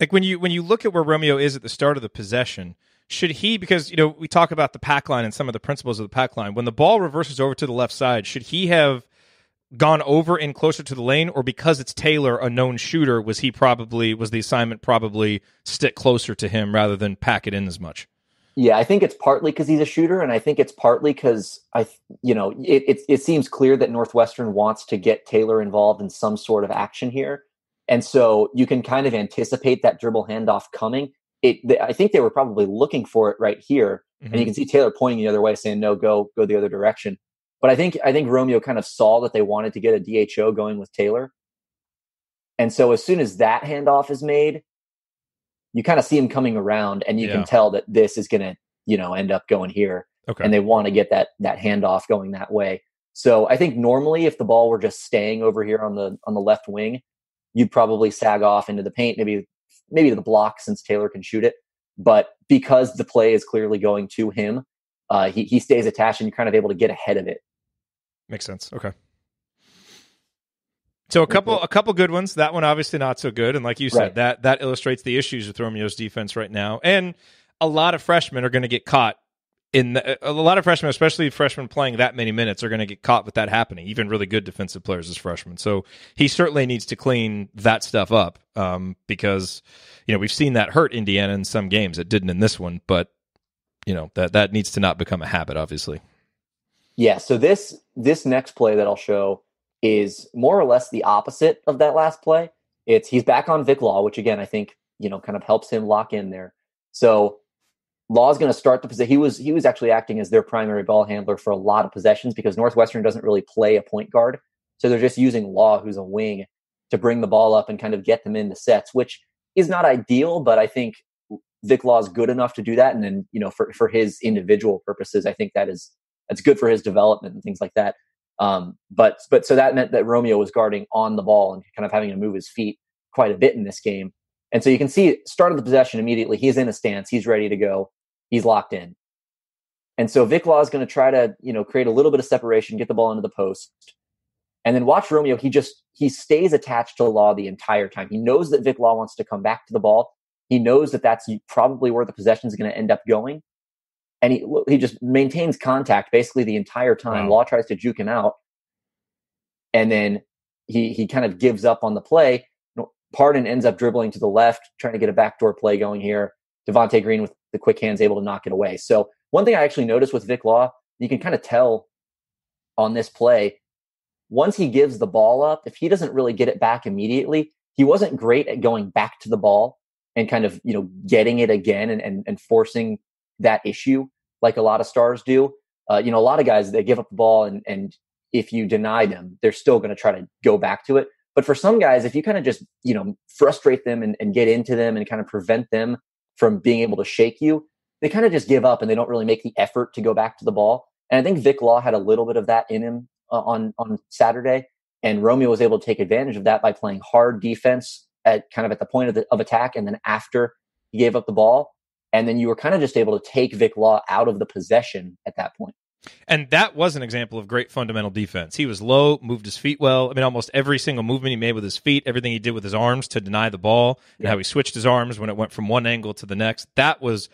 like when you look at where Romeo is at the start of the possession, should he, because we talk about the pack line and some of the principles of the pack line, when the ball reverses over to the left side, should he have gone over and closer to the lane, or because it's Taylor, a known shooter, was the assignment probably stick closer to him rather than pack it in as much? Yeah, I think it's partly because he's a shooter, and I think it's partly because it seems clear that Northwestern wants to get Taylor involved in some sort of action here, and so you can kind of anticipate that dribble handoff coming. I think they were probably looking for it right here, and you can see Taylor pointing the other way, saying, "No, go the other direction." But I think Romeo kind of saw that they wanted to get a DHO going with Taylor, and so as soon as that handoff is made, you kind of see him coming around, and you can tell that this is going to, end up going here. Okay. And they want to get that handoff going that way. So I think normally if the ball were just staying over here on the left wing, you'd probably sag off into the paint, maybe to the block, since Taylor can shoot it. But because the play is clearly going to him, he stays attached, and you're kind of able to get ahead of it. Makes sense. Okay. So a couple good ones. That one obviously not so good, and like you said, that illustrates the issues with Romeo's defense right now. And a lot of freshmen are going to get caught a lot of freshmen, especially freshmen playing that many minutes, are going to get caught with that happening, even really good defensive players as freshmen. So he certainly needs to clean that stuff up because, we've seen that hurt Indiana in some games. It didn't in this one, but, that needs to not become a habit, obviously. Yeah, so this next play that I'll show is more or less the opposite of that last play. He's back on Vic Law, which, again, I think, kind of helps him lock in there. So Law's going to start the possession. He was actually acting as their primary ball handler for a lot of possessions because Northwestern doesn't really play a point guard. So they're just using Law, who's a wing, to bring the ball up and kind of get them into sets, which is not ideal, but I think Vic Law is good enough to do that. And then, for his individual purposes, I think that's good for his development and things like that. But so that meant that Romeo was guarding on the ball and kind of having to move his feet quite a bit in this game. And so you can see start of the possession immediately. He's in a stance. He's ready to go. He's locked in. And so Vic Law is going to try to, create a little bit of separation, get the ball into the post. And then watch Romeo. He stays attached to Law the entire time. He knows that Vic Law wants to come back to the ball. He knows that that's probably where the possession is going to end up going. And he just maintains contact basically the entire time. Wow. Law tries to juke him out. And then he kind of gives up on the play. Pardon ends up dribbling to the left, trying to get a backdoor play going here. Devontae Green with the quick hands able to knock it away. So one thing I actually noticed with Vic Law, you can kind of tell on this play, once he gives the ball up, if he doesn't really get it back immediately, he wasn't great at going back to the ball and kind of, getting it again and forcing that issue like a lot of stars do. A lot of guys, they give up the ball and if you deny them, they're still going to try to go back to it. But for some guys, if you kind of just, frustrate them and get into them and kind of prevent them from being able to shake you, they kind of just give up and they don't really make the effort to go back to the ball. And I think Vic Law had a little bit of that in him on Saturday. And Romeo was able to take advantage of that by playing hard defense at the point of attack. And then after he gave up the ball, and then you were kind of just able to take Vic Law out of the possession at that point. And that was an example of great fundamental defense. He was low, moved his feet well. I mean, almost every single movement he made with his feet, everything he did with his arms to deny the ball, and how he switched his arms when it went from one angle to the next. That was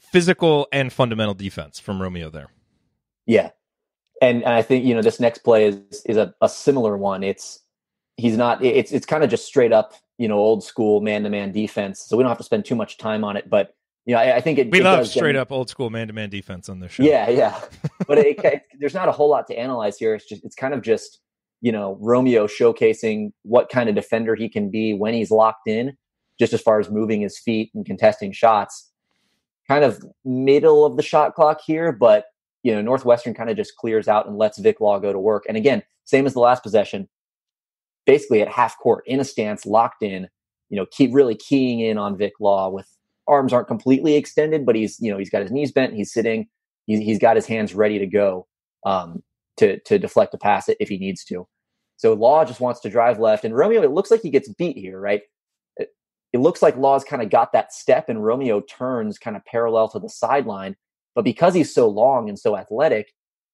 physical and fundamental defense from Romeo there. Yeah. And I think, this next play is a similar one. It's kind of just straight up, old school man-to-man defense. So we don't have to spend too much time on it, but I think we love straight up old school man-to-man defense on this show. Yeah. But there's not a whole lot to analyze here. It's kind of just, Romeo showcasing what kind of defender he can be when he's locked in, just as far as moving his feet and contesting shots. Kind of middle of the shot clock here, but, Northwestern kind of just clears out and lets Vic Law go to work. And again, same as the last possession, basically at half court, in a stance, locked in, keep really keying in on Vic Law with arms aren't completely extended, but he's got his knees bent, he's sitting, he's got his hands ready to go to deflect a pass if he needs to. So Law just wants to drive left, and Romeo, it looks like he gets beat here, right? It looks like Law's kind of got that step, and Romeo turns kind of parallel to the sideline, but because he's so long and so athletic,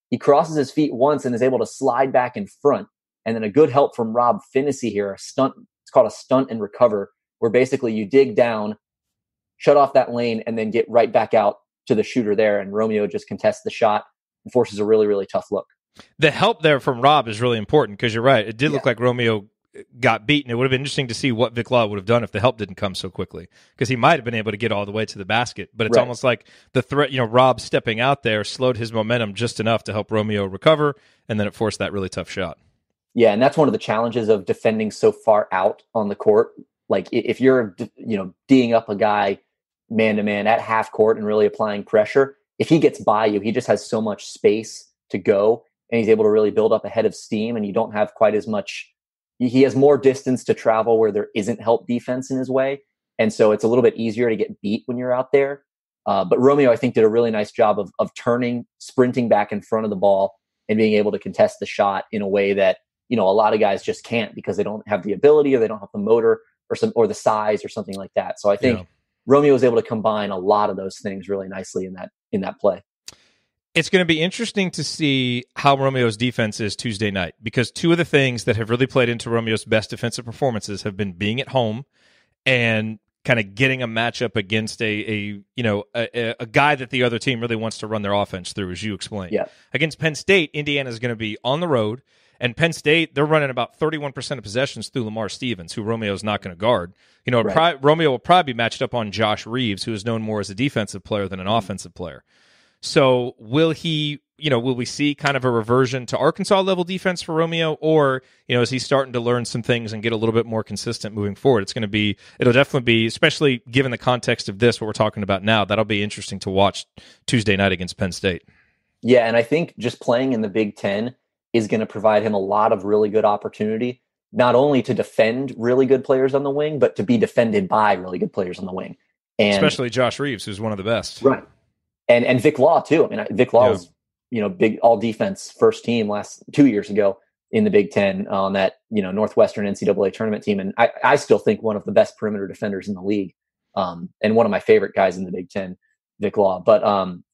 he crosses his feet once and is able to slide back in front. And then a good help from Rob Finnessy here, it's called a stunt and recover, where basically you dig down, shut off that lane, and then get right back out to the shooter there. And Romeo just contests the shot and forces a really, really tough look. The help there from Rob is really important because you're right. It did look like Romeo got beaten. It would have been interesting to see what Vic Law would have done if the help didn't come so quickly, because he might have been able to get all the way to the basket. But it's almost like the threat, Rob stepping out there slowed his momentum just enough to help Romeo recover, and then it forced that really tough shot. Yeah, and that's one of the challenges of defending so far out on the court. Like if you're, D'ing up a guy man-to-man at half court and really applying pressure, if he gets by you, he just has so much space to go, and he's able to really build up a head of steam, and you don't have quite as much. He has more distance to travel where there isn't help defense in his way, and so it's a little bit easier to get beat when you're out there. But Romeo, I think, did a really nice job of turning, sprinting back in front of the ball, and being able to contest the shot in a way that a lot of guys just can't, because they don't have the ability, or they don't have the motor, or the size, or something like that. So I think Romeo was able to combine a lot of those things really nicely in that play. It's going to be interesting to see how Romeo's defense is Tuesday night, because two of the things that have really played into Romeo's best defensive performances have been being at home and kind of getting a matchup against a guy that the other team really wants to run their offense through, as you explained. Yeah. Against Penn State, Indiana is going to be on the road, and Penn State, they're running about 31% of possessions through Lamar Stevens, who Romeo's not going to guard. Right. Romeo will probably be matched up on Josh Reeves, who is known more as a defensive player than an offensive player. So will we see kind of a reversion to Arkansas level defense for Romeo, or, is he starting to learn some things and get a little bit more consistent moving forward? It'll definitely be, especially given the context of this, what we're talking about now, that'll be interesting to watch Tuesday night against Penn State. Yeah. And I think just playing in the Big Ten is going to provide him a lot of really good opportunity, not only to defend really good players on the wing, but to be defended by really good players on the wing. And especially Josh Reeves, who's one of the best. Right. And Vic Law too. I mean, Vic Law was, big all defense first team last 2 years ago in the Big Ten on that, Northwestern NCAA tournament team. And I still think one of the best perimeter defenders in the league. And one of my favorite guys in the Big Ten, Vic Law. But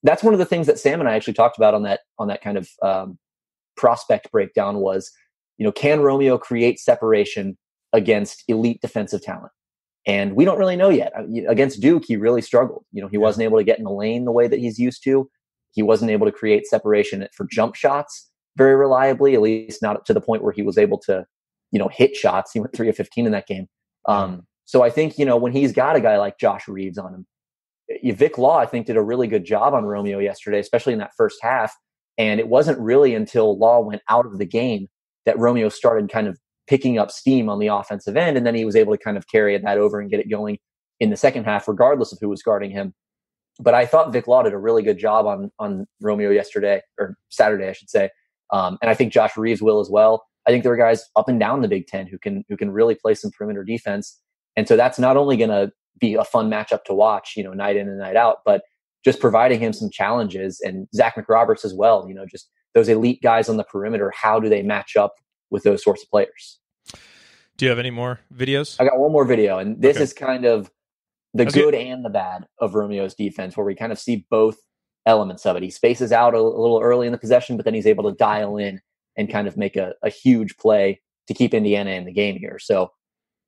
that's one of the things that Sam and I actually talked about on that kind of prospect breakdown was, can Romeo create separation against elite defensive talent? And we don't really know yet. Against Duke, he really struggled. He wasn't able to get in the lane the way that he's used to. He wasn't able to create separation for jump shots very reliably, at least not to the point where he was able to, hit shots. He went 3 of 15 in that game. So I think, when he's got a guy like Josh Reeves on him, Vic Law, I think, did a really good job on Romeo yesterday, especially in that first half. And it wasn't really until Law went out of the game that Romeo started kind of picking up steam on the offensive end. And then he was able to kind of carry that over and get it going in the second half, regardless of who was guarding him. But I thought Vic Law did a really good job on Romeo yesterday, or Saturday, I should say. And I think Josh Reeves will as well. I think there are guys up and down the Big Ten who can really play some perimeter defense. And so that's not only going to be a fun matchup to watch, night in and night out, but just providing him some challenges, and Zach McRoberts as well, just those elite guys on the perimeter. How do they match up with those sorts of players? Do you have any more videos? I got one more video, and this Okay. is kind of the good and the bad of Romeo's defense, where we kind of see both elements of it. He spaces out a little early in the possession, but then he's able to dial in and kind of make a huge play to keep Indiana in the game here. So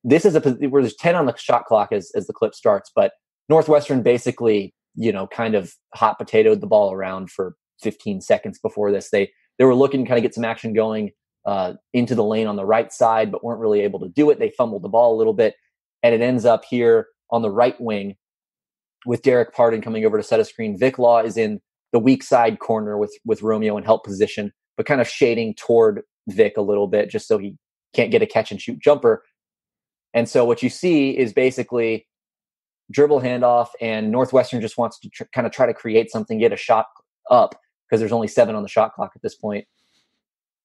this is where there's 10 on the shot clock as the clip starts, but Northwestern basically, kind of hot potatoed the ball around for 15 seconds before this. They were looking to kind of get some action going into the lane on the right side, but weren't really able to do it. They fumbled the ball a little bit, and it ends up here on the right wing with Derek Pardon coming over to set a screen. Vic Law is in the weak side corner with Romeo in help position, but kind of shading toward Vic a little bit just so he can't get a catch and shoot jumper. And so what you see is basically dribble handoff, and Northwestern just wants to kind of try to create something, get a shot up, because there's only 7 on the shot clock at this point.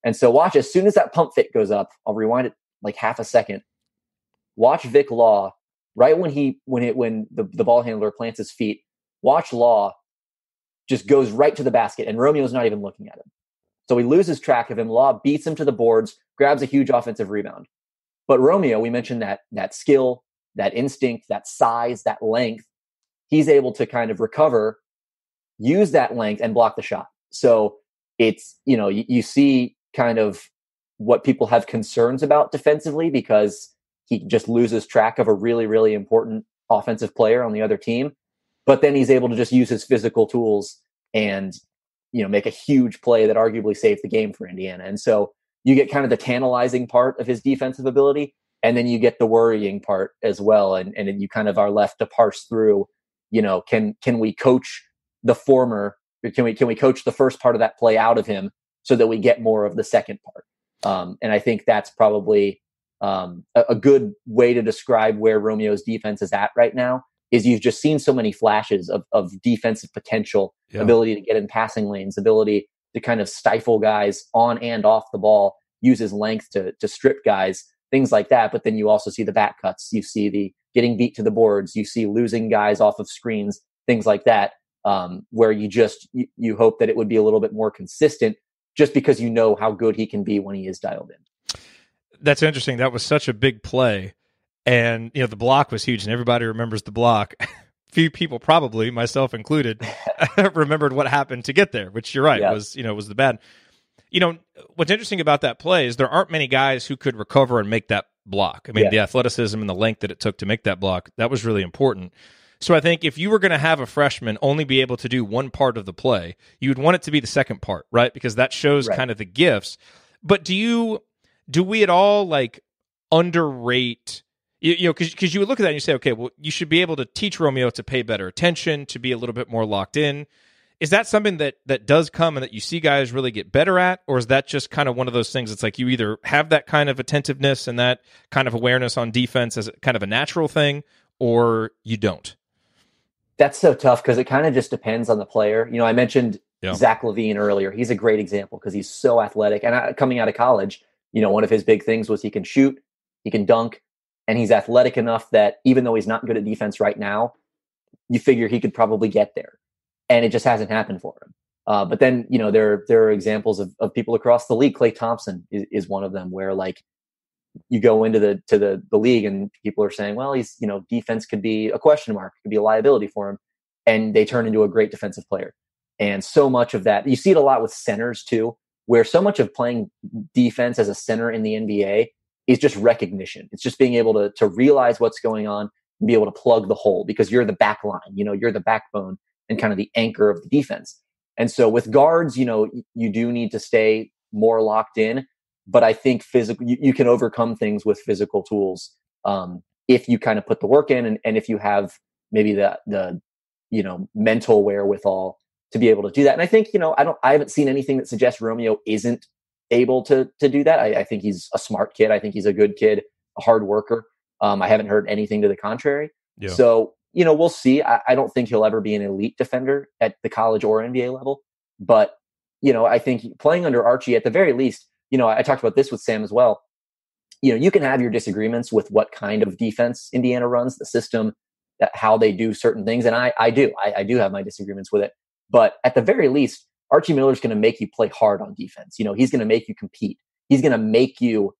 And so watch, as soon as that pump fake goes up, I'll rewind it like half a second. Watch Vic Law, right when the ball handler plants his feet, watch Law just goes right to the basket, and Romeo's not even looking at him. So he loses track of him. Law beats him to the boards, grabs a huge offensive rebound. But Romeo, we mentioned that skill, that instinct, that size, that length. He's able to kind of recover, use that length, and block the shot. So it's, you see kind of what people have concerns about defensively, because he just loses track of a really, really important offensive player on the other team. But then he's able to just use his physical tools and, make a huge play that arguably saved the game for Indiana. And so you get kind of the tantalizing part of his defensive ability, and then you get the worrying part as well. And you kind of are left to parse through, can we coach the former, or can we coach the first part of that play out of him so that we get more of the second part? And I think that's probably a good way to describe where Romeo's defense is at right now, is you've just seen so many flashes of defensive potential, ability to get in passing lanes, ability to kind of stifle guys on and off the ball, use his length to strip guys, things like that. But then you also see the back cuts, you see the getting beat to the boards, you see losing guys off of screens, things like that, where you hope that it would be a little bit more consistent, just because you know how good he can be when he is dialed in. That's interesting. That was such a big play. And, the block was huge, and everybody remembers the block. Few people, probably myself included, remembered what happened to get there, which you're right, was the bad. What's interesting about that play is there aren't many guys who could recover and make that block. I mean, the athleticism and the length that it took to make that block, that was really important. So I think if you were going to have a freshman only be able to do one part of the play, you would want it to be the second part, right? Because that shows kind of the gifts. But do we at all like underrate, because you would look at that and you say, okay, well, you should be able to teach Romeo to pay better attention, to be a little bit more locked in. Is that something that does come and that you see guys really get better at? Or is that just kind of one of those things that's like you either have that kind of attentiveness and that kind of awareness on defense as kind of a natural thing, or you don't? That's so tough because it kind of just depends on the player. I mentioned Zach LaVine earlier. He's a great example because he's so athletic. And coming out of college, one of his big things was he can shoot, he can dunk, and he's athletic enough that even though he's not good at defense right now, you figure he could probably get there. And it just hasn't happened for him. But then, there are examples of people across the league. Klay Thompson is one of them where like you go into the league and people are saying, well, he's, defense could be a question mark, could be a liability for him. And they turn into a great defensive player. And so much of that, you see it a lot with centers too, where so much of playing defense as a center in the NBA is just recognition. It's just being able to realize what's going on and be able to plug the hole because you're the back line, you're the backbone and kind of the anchor of the defense. And so with guards, you do need to stay more locked in. But I think you can overcome things with physical tools if you kind of put the work in and if you have maybe the mental wherewithal to be able to do that. And I think I haven't seen anything that suggests Romeo isn't able to do that. I think he's a smart kid. I think he's a good kid, a hard worker. I haven't heard anything to the contrary. Yeah. So we'll see. I don't think he'll ever be an elite defender at the college or NBA level. But I think playing under Archie at the very least. I talked about this with Sam as well. You can have your disagreements with what kind of defense Indiana runs, the system, how they do certain things. And I do have my disagreements with it. But at the very least, Archie Miller's going to make you play hard on defense. He's going to make you compete. He's going to make you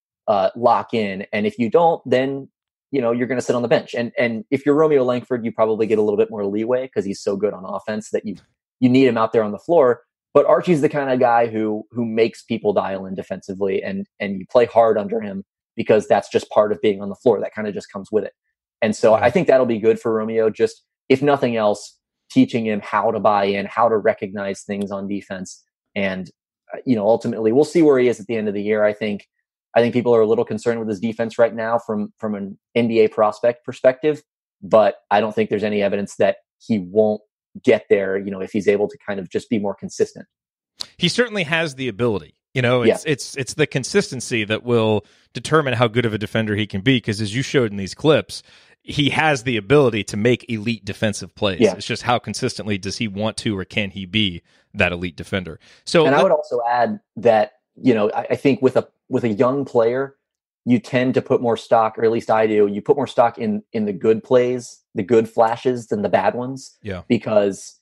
lock in. And if you don't, then, you're going to sit on the bench. And if you're Romeo Langford, you probably get a little bit more leeway because he's so good on offense that you need him out there on the floor. But Archie's the kind of guy who makes people dial in defensively and you play hard under him because that's just part of being on the floor. That kind of just comes with it. And so I think that'll be good for Romeo, just if nothing else, teaching him how to buy in, how to recognize things on defense. And, ultimately we'll see where he is at the end of the year. I think people are a little concerned with his defense right now from an NBA prospect perspective, but I don't think there's any evidence that he won't get there, if he's able to kind of just be more consistent. He certainly has the ability. It's the consistency that will determine how good of a defender he can be, because as you showed in these clips, he has the ability to make elite defensive plays. Yeah. It's just how consistently does he want to or can he be that elite defender. So, and I would also add that, I think with a young player, you tend to put more stock, or at least I do, you put more stock in the good plays, the good flashes than the bad ones. Yeah. Because,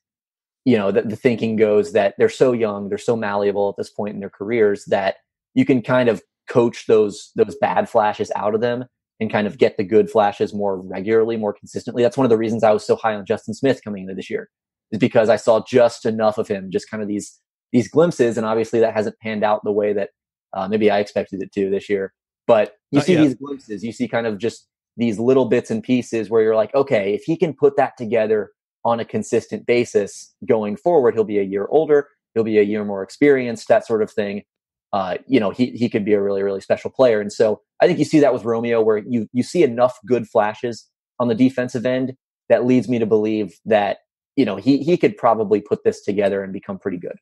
the thinking goes that they're so young, they're so malleable at this point in their careers that you can kind of coach those bad flashes out of them and kind of get the good flashes more regularly, more consistently. That's one of the reasons I was so high on Justin Smith coming into this year, is because I saw just enough of him, just kind of these glimpses. And obviously that hasn't panned out the way that maybe I expected it to this year. But you see these glimpses, you see kind of just these little bits and pieces where you're like, okay, if he can put that together on a consistent basis going forward, he'll be a year older, he'll be a year more experienced, that sort of thing. He could be a really, really special player. And so I think you see that with Romeo, where you see enough good flashes on the defensive end that leads me to believe that, he could probably put this together and become pretty good.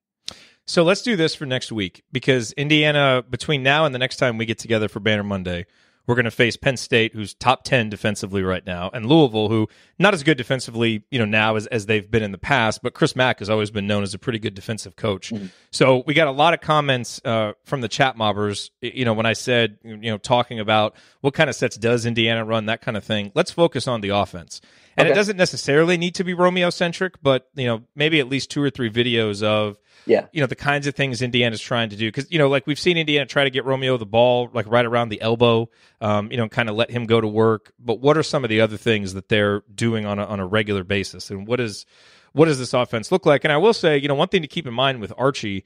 So let's do this for next week, because Indiana, between now and the next time we get together for Banner Monday, we're going to face Penn State, who's top 10 defensively right now, and Louisville, who not as good defensively, now as they've been in the past, but Chris Mack has always been known as a pretty good defensive coach. Mm-hmm. So we got a lot of comments from the chat mobbers, when I said, talking about what kind of sets does Indiana run, that kind of thing. Let's focus on the offense. And It doesn't necessarily need to be Romeo-centric, but, maybe at least 2 or 3 videos of, the kinds of things Indiana's trying to do. Because, like we've seen Indiana try to get Romeo the ball, like right around the elbow, kind of let him go to work. But what are some of the other things that they're doing on a regular basis? And what does this offense look like? And I will say, one thing to keep in mind with Archie,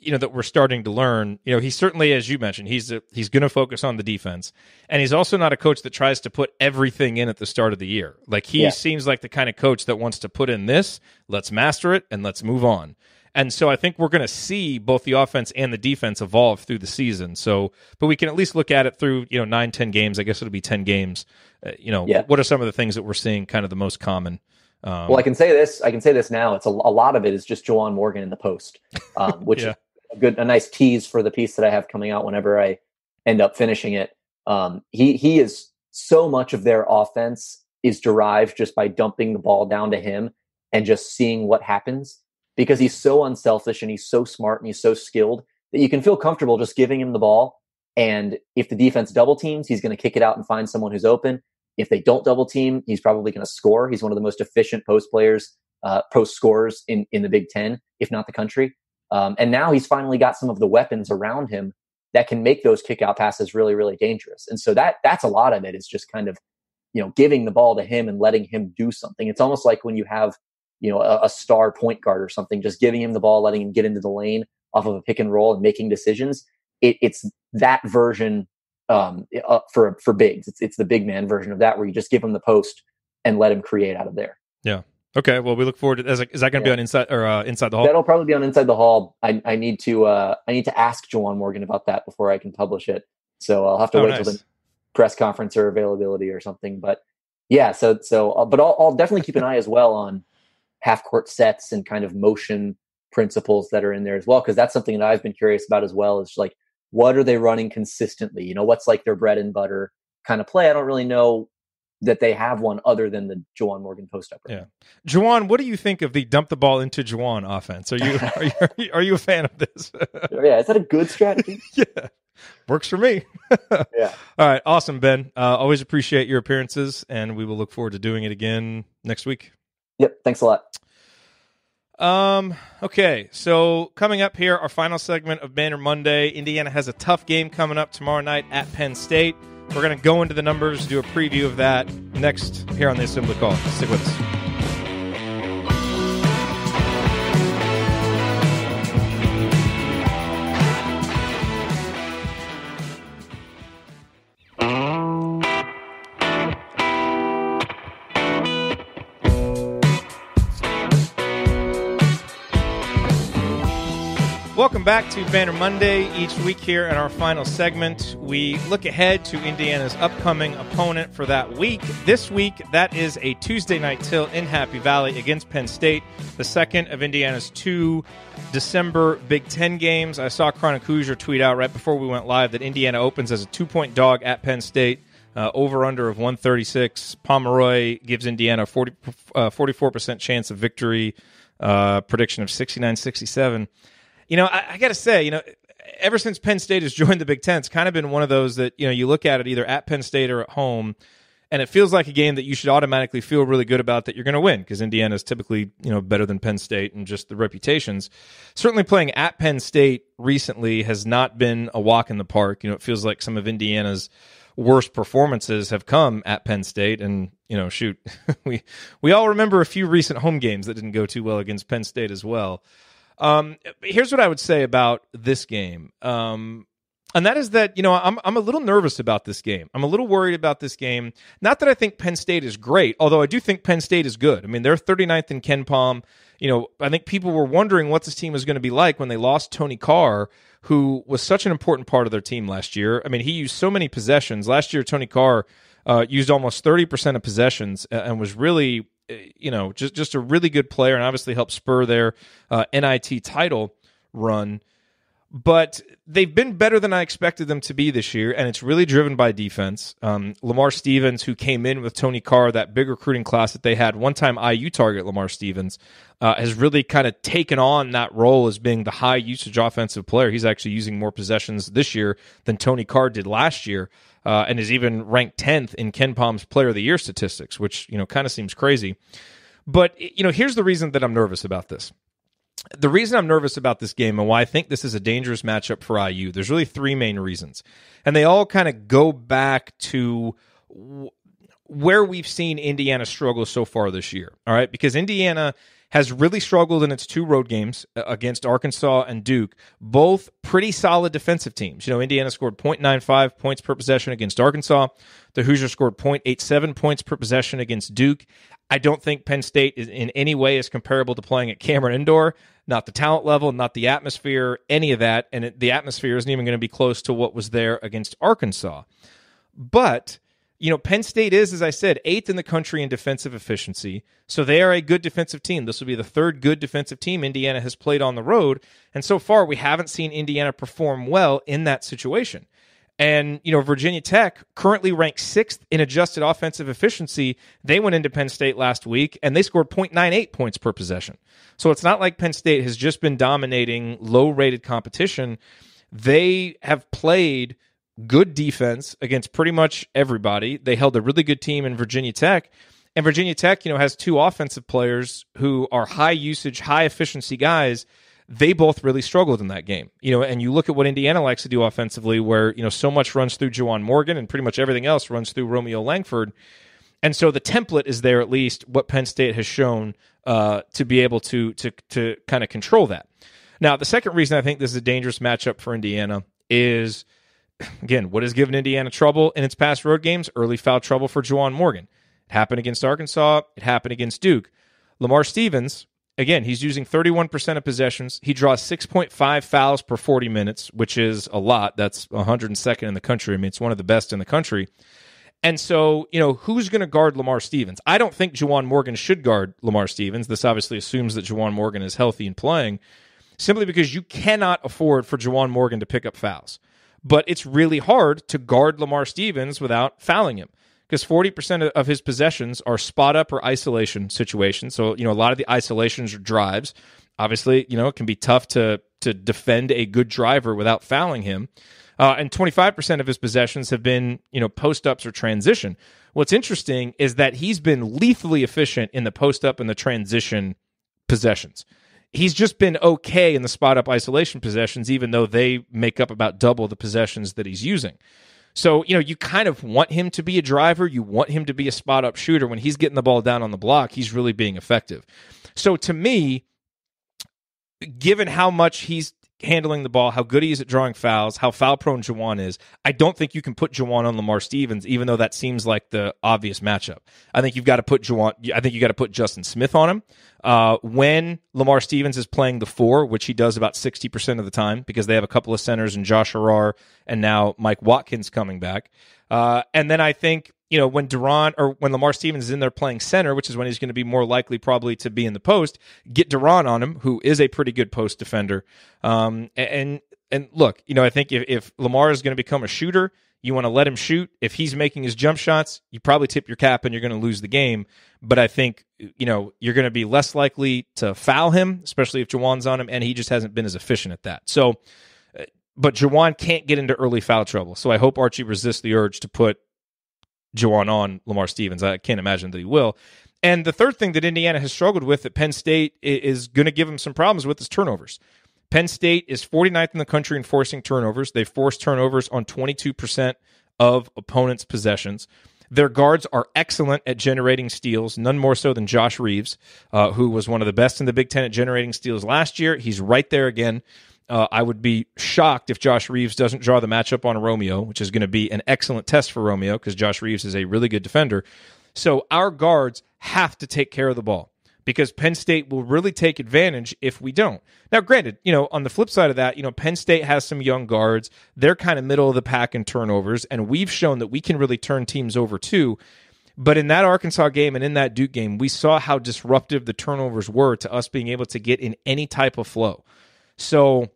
that we're starting to learn. He's certainly, as you mentioned, he's going to focus on the defense, and he's also not a coach that tries to put everything in at the start of the year. Like he seems like the kind of coach that wants to put in this, let's master it, and let's move on. And so I think we're going to see both the offense and the defense evolve through the season. So, but we can at least look at it through 9-10 games. I guess it'll be 10 games. What are some of the things that we're seeing kind of the most common? Well, I can say this now. It's a lot of it is just Juwan Morgan in the post, which is a nice tease for the piece that I have coming out whenever I end up finishing it. He is so much of their offense is derived just by dumping the ball down to him and just seeing what happens, because he's so unselfish and he's so smart and he's so skilled that you can feel comfortable just giving him the ball. And if the defense double teams, he's going to kick it out and find someone who's open. If they don't double team, he's probably going to score. He's one of the most efficient post scorers in the Big Ten, if not the country. And now he's finally got some of the weapons around him that can make those kick out passes really, really dangerous. And so that's a lot of it. It's just kind of, giving the ball to him and letting him do something. It's almost like when you have, a star point guard or something, just giving him the ball, letting him get into the lane off of a pick and roll and making decisions. It's that version for bigs. It's the big man version of that, where you just give him the post and let him create out of there. Yeah. Okay. Well, we look forward to. Is that going to be on Inside the Hall? That'll probably be on Inside the Hall. I need to ask Juwan Morgan about that before I can publish it. So I'll have to wait till the press conference or availability or something. But yeah. But I'll definitely keep an eye as well on half court sets and kind of motion principles that are in there as well, because that's something that I've been curious about as well. Is like, what are they running consistently? What's like their bread and butter kind of play? I don't really know that they have one other than the Juwan Morgan post up. Yeah, Juwan, what do you think of the dump the ball into Juwan offense? Are you a fan of this? Yeah, is that a good strategy? Yeah, works for me. Yeah. All right, awesome, Ben. Always appreciate your appearances, and we will look forward to doing it again next week. Yep. Thanks a lot. Okay, so coming up here, our final segment of Banner Monday. Indiana has a tough game coming up tomorrow night at Penn State. We're going to go into the numbers, do a preview of that next here on the Assembly Call. Stick with us. Welcome back to Banner Monday. Each week here in our final segment, we look ahead to Indiana's upcoming opponent for that week. This week, that is a Tuesday night tilt in Happy Valley against Penn State, the second of Indiana's 2 December Big Ten games. I saw Chronic Hoosier tweet out right before we went live that Indiana opens as a 2-point dog at Penn State, over-under of 136. Pomeroy gives Indiana a 44% chance of victory, prediction of 69-67. I got to say, ever since Penn State has joined the Big Ten, it's kind of been one of those that, you look at it either at Penn State or at home, and it feels like a game that you should automatically feel really good about that you're going to win, because Indiana is typically, better than Penn State and just the reputations. Certainly playing at Penn State recently has not been a walk in the park. It feels like some of Indiana's worst performances have come at Penn State, and, shoot, we all remember a few recent home games that didn't go too well against Penn State as well. Here's what I would say about this game. And that is that, I'm a little nervous about this game. I'm a little worried about this game. Not that I think Penn State is great, although I do think Penn State is good. I mean, they're 39th in KenPom. I think people were wondering what this team was going to be like when they lost Tony Carr, who was such an important part of their team last year. I mean, he used so many possessions. Last year, Tony Carr used almost 30% of possessions and was really just a really good player, and obviously helped spur their NIT title run. But they've been better than I expected them to be this year, and it's really driven by defense. Lamar Stevens, who came in with Tony Carr, that big recruiting class that they had, one-time IU target Lamar Stevens, has really kind of taken on that role as being the high-usage offensive player. He's actually using more possessions this year than Tony Carr did last year, and is even ranked 10th in KenPom's Player of the Year statistics, which kind of seems crazy. But here's the reason that I'm nervous about this. The reason I'm nervous about this game and why I think this is a dangerous matchup for IU, there's really 3 main reasons. And they all kind of go back to where we've seen Indiana struggle so far this year. All right, because Indiana has really struggled in its 2 road games against Arkansas and Duke, both pretty solid defensive teams. Indiana scored 0.95 points per possession against Arkansas. The Hoosiers scored 0.87 points per possession against Duke. I don't think Penn State is in any way is comparable to playing at Cameron Indoor. Not the talent level, not the atmosphere, any of that. And the atmosphere isn't even going to be close to what was there against Arkansas. But Penn State is, as I said, 8th in the country in defensive efficiency. So they are a good defensive team. This will be the 3rd good defensive team Indiana has played on the road. And so far, we haven't seen Indiana perform well in that situation. And, Virginia Tech, currently ranked 6th in adjusted offensive efficiency. They went into Penn State last week, and they scored 0.98 points per possession. So it's not like Penn State has just been dominating low-rated competition. They have played good defense against pretty much everybody. They held a really good team in Virginia Tech. And Virginia Tech, has 2 offensive players who are high-usage, high-efficiency guys. They both really struggled in that game. And you look at what Indiana likes to do offensively where, so much runs through Juwan Morgan and pretty much everything else runs through Romeo Langford. And so the template is there, at least what Penn State has shown to be able to kind of control that. Now, the second reason I think this is a dangerous matchup for Indiana is, again, what has given Indiana trouble in its past road games? Early foul trouble for Juwan Morgan. It happened against Arkansas. It happened against Duke. Lamar Stevens, again, he's using 31% of possessions. He draws 6.5 fouls per 40 minutes, which is a lot. That's 102nd in the country. I mean, it's one of the best in the country. And so, who's going to guard Lamar Stevens? I don't think Juwan Morgan should guard Lamar Stevens. This obviously assumes that Juwan Morgan is healthy and playing, simply because you cannot afford for Juwan Morgan to pick up fouls. But it's really hard to guard Lamar Stevens without fouling him, because 40% of his possessions are spot-up or isolation situations. So, a lot of the isolations are drives. Obviously, it can be tough to defend a good driver without fouling him. And 25% of his possessions have been, post-ups or transition. What's interesting is that he's been lethally efficient in the post-up and the transition possessions. He's just been okay in the spot-up isolation possessions, even though they make up about double the possessions that he's using. So, you kind of want him to be a driver. You want him to be a spot-up shooter. When he's getting the ball down on the block, he's really being effective. So, to me, given how much he's handling the ball, how good he is at drawing fouls, how foul-prone Juwan is, I don't think you can put Juwan on Lamar Stevens, even though that seems like the obvious matchup. I think you've got to put Justin Smith on him. When Lamar Stevens is playing the 4, which he does about 60% of the time, because they have a couple of centers in Josh Harrar and now Mike Watkins coming back. And then I think, when Lamar Stevens is in there playing center, which is when he's going to be more likely probably to be in the post, get Duran on him, who is a pretty good post defender. And look, I think if Lamar is going to become a shooter, you want to let him shoot. If he's making his jump shots, you probably tip your cap and you're going to lose the game. But I think, you're going to be less likely to foul him, especially if Juwan's on him, and he just hasn't been as efficient at that. So, but Juwan can't get into early foul trouble. So I hope Archie resists the urge to put Juwan on Lamar Stevens. I can't imagine that he will. And the third thing that Indiana has struggled with that Penn State is going to give him some problems with is turnovers. Penn State is 49th in the country in forcing turnovers. They force turnovers on 22% of opponents' possessions. Their guards are excellent at generating steals, none more so than Josh Reeves, who was one of the best in the Big Ten at generating steals last year. He's right there again. I would be shocked if Josh Reeves doesn't draw the matchup on Romeo, which is going to be an excellent test for Romeo because Josh Reeves is a really good defender. So our guards have to take care of the ball because Penn State will really take advantage if we don't. Now, granted, on the flip side of that, Penn State has some young guards. They're kind of middle of the pack in turnovers, and we've shown that we can really turn teams over too. But in that Arkansas game and in that Duke game, we saw how disruptive the turnovers were to us being able to get in any type of flow. So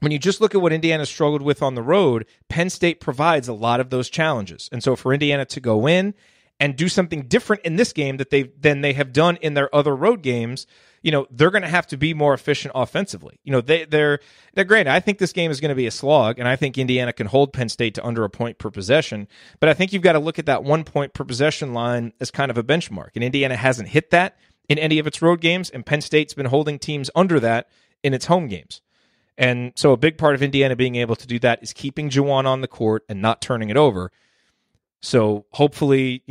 when you just look at what Indiana struggled with on the road, Penn State provides a lot of those challenges. And so for Indiana to go in and do something different in this game than they have done in their other road games, they're going to have to be more efficient offensively. They're granted. I think this game is going to be a slog, and I think Indiana can hold Penn State to under a point per possession. But I think you've got to look at that 1 point per possession line as kind of a benchmark. And Indiana hasn't hit that in any of its road games, and Penn State's been holding teams under that in its home games. And so a big part of Indiana being able to do that is keeping Juwan on the court and not turning it over. So hopefully,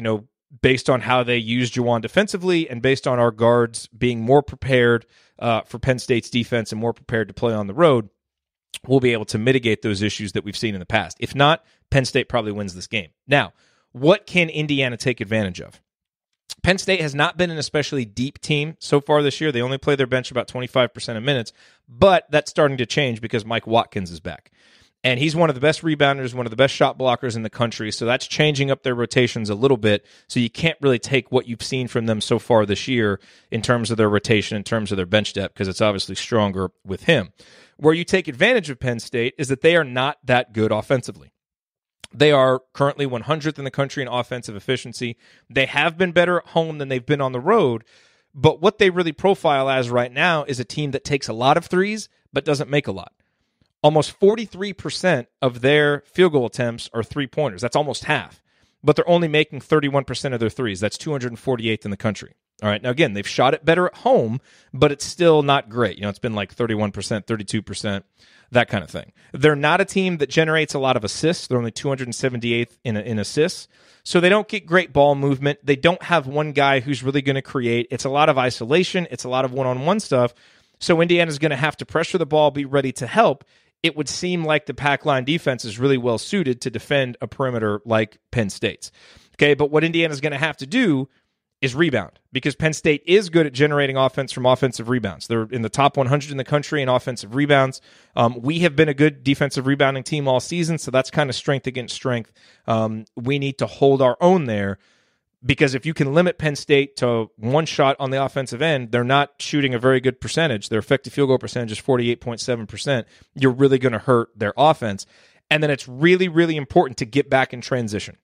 based on how they use Juwan defensively and based on our guards being more prepared for Penn State's defense and more prepared to play on the road, we'll be able to mitigate those issues that we've seen in the past. If not, Penn State probably wins this game. Now, what can Indiana take advantage of? Penn State has not been an especially deep team so far this year. They only play their bench about 25% of minutes, but that's starting to change because Mike Watkins is back. And he's one of the best rebounders, one of the best shot blockers in the country, so that's changing up their rotations a little bit. So you can't really take what you've seen from them so far this year in terms of their rotation, in terms of their bench depth, because it's obviously stronger with him. Where you take advantage of Penn State is that they are not that good offensively. They are currently 100th in the country in offensive efficiency. They have been better at home than they've been on the road, but what they really profile as right now is a team that takes a lot of threes but doesn't make a lot. Almost 43% of their field goal attempts are three-pointers. That's almost half. But they're only making 31% of their threes. That's 248th in the country. All right. Now, again, they've shot it better at home, but it's still not great. It's been like 31%, 32%, that kind of thing. They're not a team that generates a lot of assists. They're only 278th in assists. So they don't get great ball movement. They don't have one guy who's really going to create. It's a lot of isolation. It's a lot of one-on-one stuff. So Indiana's going to have to pressure the ball, be ready to help. It would seem like the pack line defense is really well suited to defend a perimeter like Penn State's. Okay, but what Indiana's going to have to do is rebound, because Penn State is good at generating offense from offensive rebounds. They're in the top 100 in the country in offensive rebounds. We have been a good defensive rebounding team all season, so that's kind of strength against strength. We need to hold our own there, because if you can limit Penn State to one shot on the offensive end, they're not shooting a very good percentage. Their effective field goal percentage is 48.7%. You're really going to hurt their offense. And then it's really, really important to get back in transition.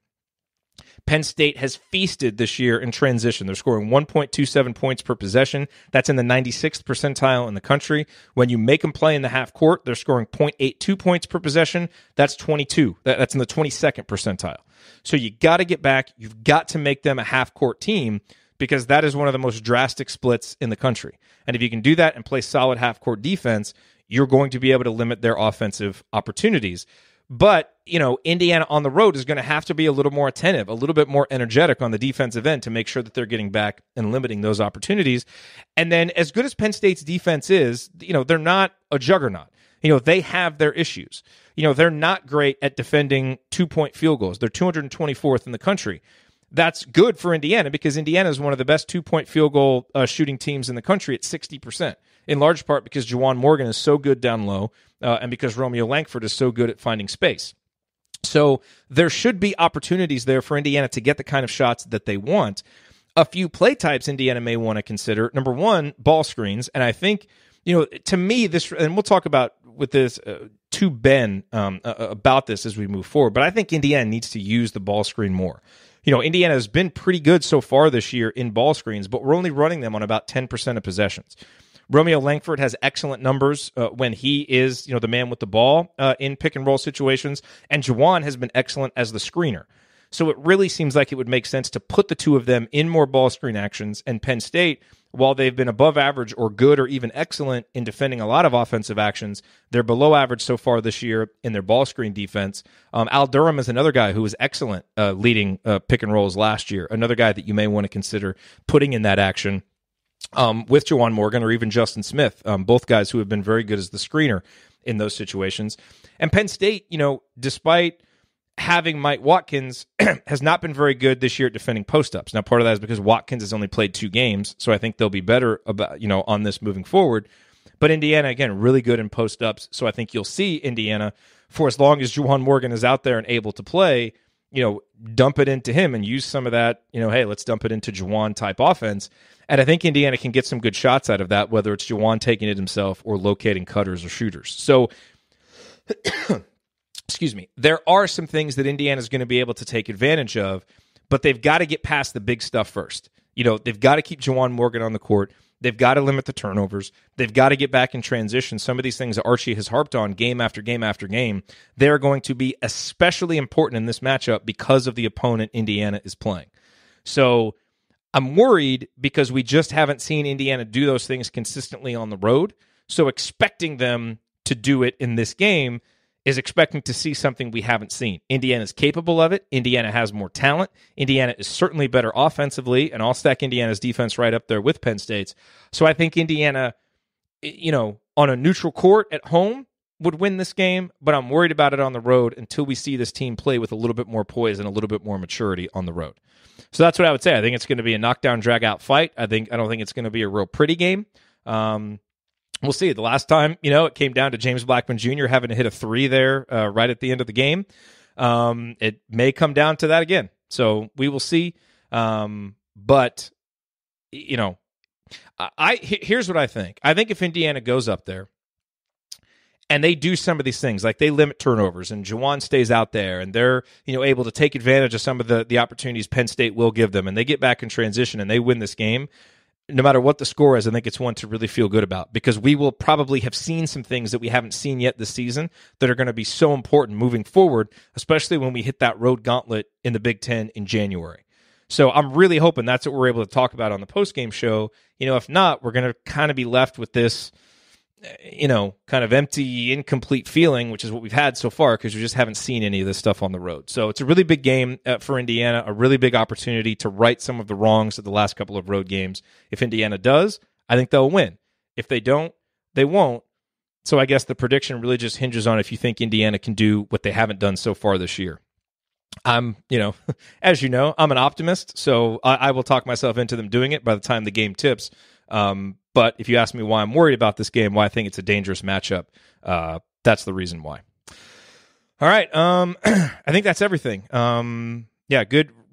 Penn State has feasted this year in transition. They're scoring 1.27 points per possession. That's in the 96th percentile in the country. When you make them play in the half court, they're scoring 0.82 points per possession. That's 22. That's in the 22nd percentile. So you got to get back. You've got to make them a half court team, because that is one of the most drastic splits in the country. And if you can do that and play solid half court defense, you're going to be able to limit their offensive opportunities. But, Indiana on the road is going to have to be a little more attentive, a little bit more energetic on the defensive end to make sure that they're getting back and limiting those opportunities. And then, as good as Penn State's defense is, they're not a juggernaut. They have their issues. They're not great at defending 2-point field goals. They're 224th in the country. That's good for Indiana, because Indiana is one of the best 2-point field goal shooting teams in the country at 60%, in large part because Juwan Morgan is so good down low and because Romeo Langford is so good at finding space. So there should be opportunities there for Indiana to get the kind of shots that they want. A few play types Indiana may want to consider. Number one, ball screens. And I think, to me, this, and we'll talk about with this to Ben about this as we move forward, but I think Indiana needs to use the ball screen more. Indiana has been pretty good so far this year in ball screens, but we're only running them on about 10% of possessions. Romeo Langford has excellent numbers when he is, the man with the ball in pick and roll situations, and Juwan has been excellent as the screener. So it really seems like it would make sense to put the two of them in more ball screen actions. And Penn State, while they've been above average or good or even excellent in defending a lot of offensive actions, they're below average so far this year in their ball screen defense. Al Durham is another guy who was excellent leading pick and rolls last year, another guy that you may want to consider putting in that action with Juwan Morgan or even Justin Smith, both guys who have been very good as the screener in those situations. And Penn State, despite having Mike Watkins, has not been very good this year at defending post-ups. Now, part of that is because Watkins has only played 2 games, so I think they'll be better about on this moving forward. But Indiana, again, really good in post-ups, so I think you'll see Indiana, for as long as Juwan Morgan is out there and able to play, dump it into him and use some of that, hey, let's dump it into Juwan type offense. And I think Indiana can get some good shots out of that, whether it's Juwan taking it himself or locating cutters or shooters. So, excuse me, there are some things that Indiana is going to be able to take advantage of, but they've got to get past the big stuff first. They've got to keep Juwan Morgan on the court. They've got to limit the turnovers. They've got to get back in transition. Some of these things that Archie has harped on game after game after game, they're going to be especially important in this matchup because of the opponent Indiana is playing. So I'm worried because we just haven't seen Indiana do those things consistently on the road. So expecting them to do it in this game is expecting to see something we haven't seen. Indiana's capable of it. Indiana has more talent. Indiana is certainly better offensively, and I'll stack Indiana's defense right up there with Penn State's. So I think Indiana, on a neutral court at home would win this game, but I'm worried about it on the road until we see this team play with a little bit more poise and a little bit more maturity on the road. So that's what I would say. I think it's going to be a knockdown, drag-out fight. I don't think it's going to be a real pretty game. We'll see. The last time, it came down to James Blackman Jr. having to hit a three there right at the end of the game. It may come down to that again. So we will see. But, here's what I think. I think if Indiana goes up there and they do some of these things, like they limit turnovers and Juwan stays out there and they're, able to take advantage of some of the opportunities Penn State will give them, and they get back in transition and they win this game, no matter what the score is, I think it's one to really feel good about, because we will probably have seen some things that we haven't seen yet this season that are going to be so important moving forward, especially when we hit that road gauntlet in the Big Ten in January. So I'm really hoping that's what we're able to talk about on the postgame show. If not, we're going to kind of be left with this, kind of empty, incomplete feeling, which is what we've had so far because we just haven't seen any of this stuff on the road. So it's a really big game for Indiana, a really big opportunity to right some of the wrongs of the last couple of road games. If Indiana does, I think they'll win. If they don't, they won't. So I guess the prediction really just hinges on if you think Indiana can do what they haven't done so far this year. I'm, as you know, I'm an optimist, so I will talk myself into them doing it by the time the game tips. But if you ask me why I'm worried about this game, why I think it's a dangerous matchup, that's the reason why. All right. I think that's everything.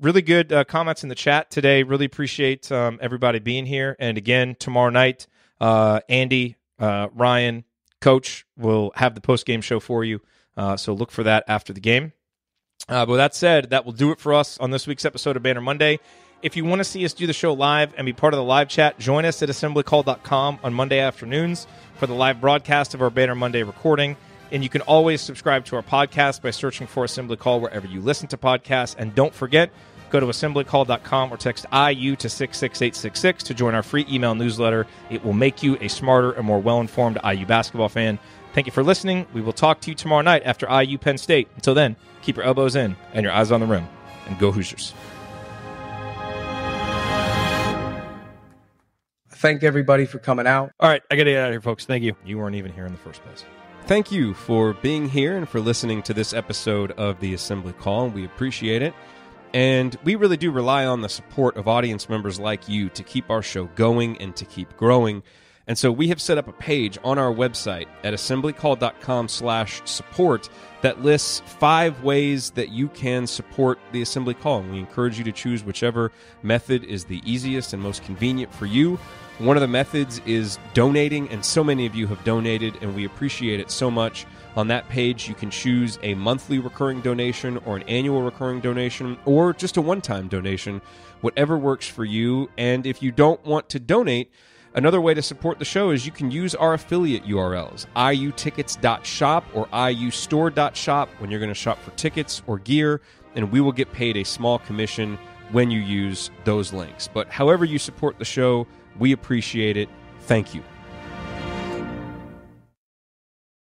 Really good comments in the chat today. Really appreciate everybody being here. And again, tomorrow night, Andy, Ryan, Coach will have the post-game show for you. So look for that after the game. But with that said, that will do it for us on this week's episode of Banner Monday. If you want to see us do the show live and be part of the live chat, join us at assemblycall.com on Monday afternoons for the live broadcast of our Banner Monday recording. And you can always subscribe to our podcast by searching for Assembly Call wherever you listen to podcasts. And don't forget, go to assemblycall.com or text IU to 66866 to join our free email newsletter. It will make you a smarter and more well-informed IU basketball fan. Thank you for listening. We will talk to you tomorrow night after IU Penn State. Until then, keep your elbows in and your eyes on the rim. And go Hoosiers. Thank everybody for coming out. All right, I got to get out of here, folks. Thank you. You weren't even here in the first place. Thank you for being here and for listening to this episode of the Assembly Call. We appreciate it. And we really do rely on the support of audience members like you to keep our show going and to keep growing. And so we have set up a page on our website at assemblycall.com/support that lists 5 ways that you can support the Assembly Call. And we encourage you to choose whichever method is the easiest and most convenient for you. One of the methods is donating, and so many of you have donated, and we appreciate it so much. On that page, you can choose a monthly recurring donation or an annual recurring donation or just a one-time donation, whatever works for you. And if you don't want to donate, another way to support the show is you can use our affiliate URLs, iutickets.shop or iustore.shop when you're going to shop for tickets or gear, and we will get paid a small commission when you use those links. But however you support the show, we appreciate it. Thank you.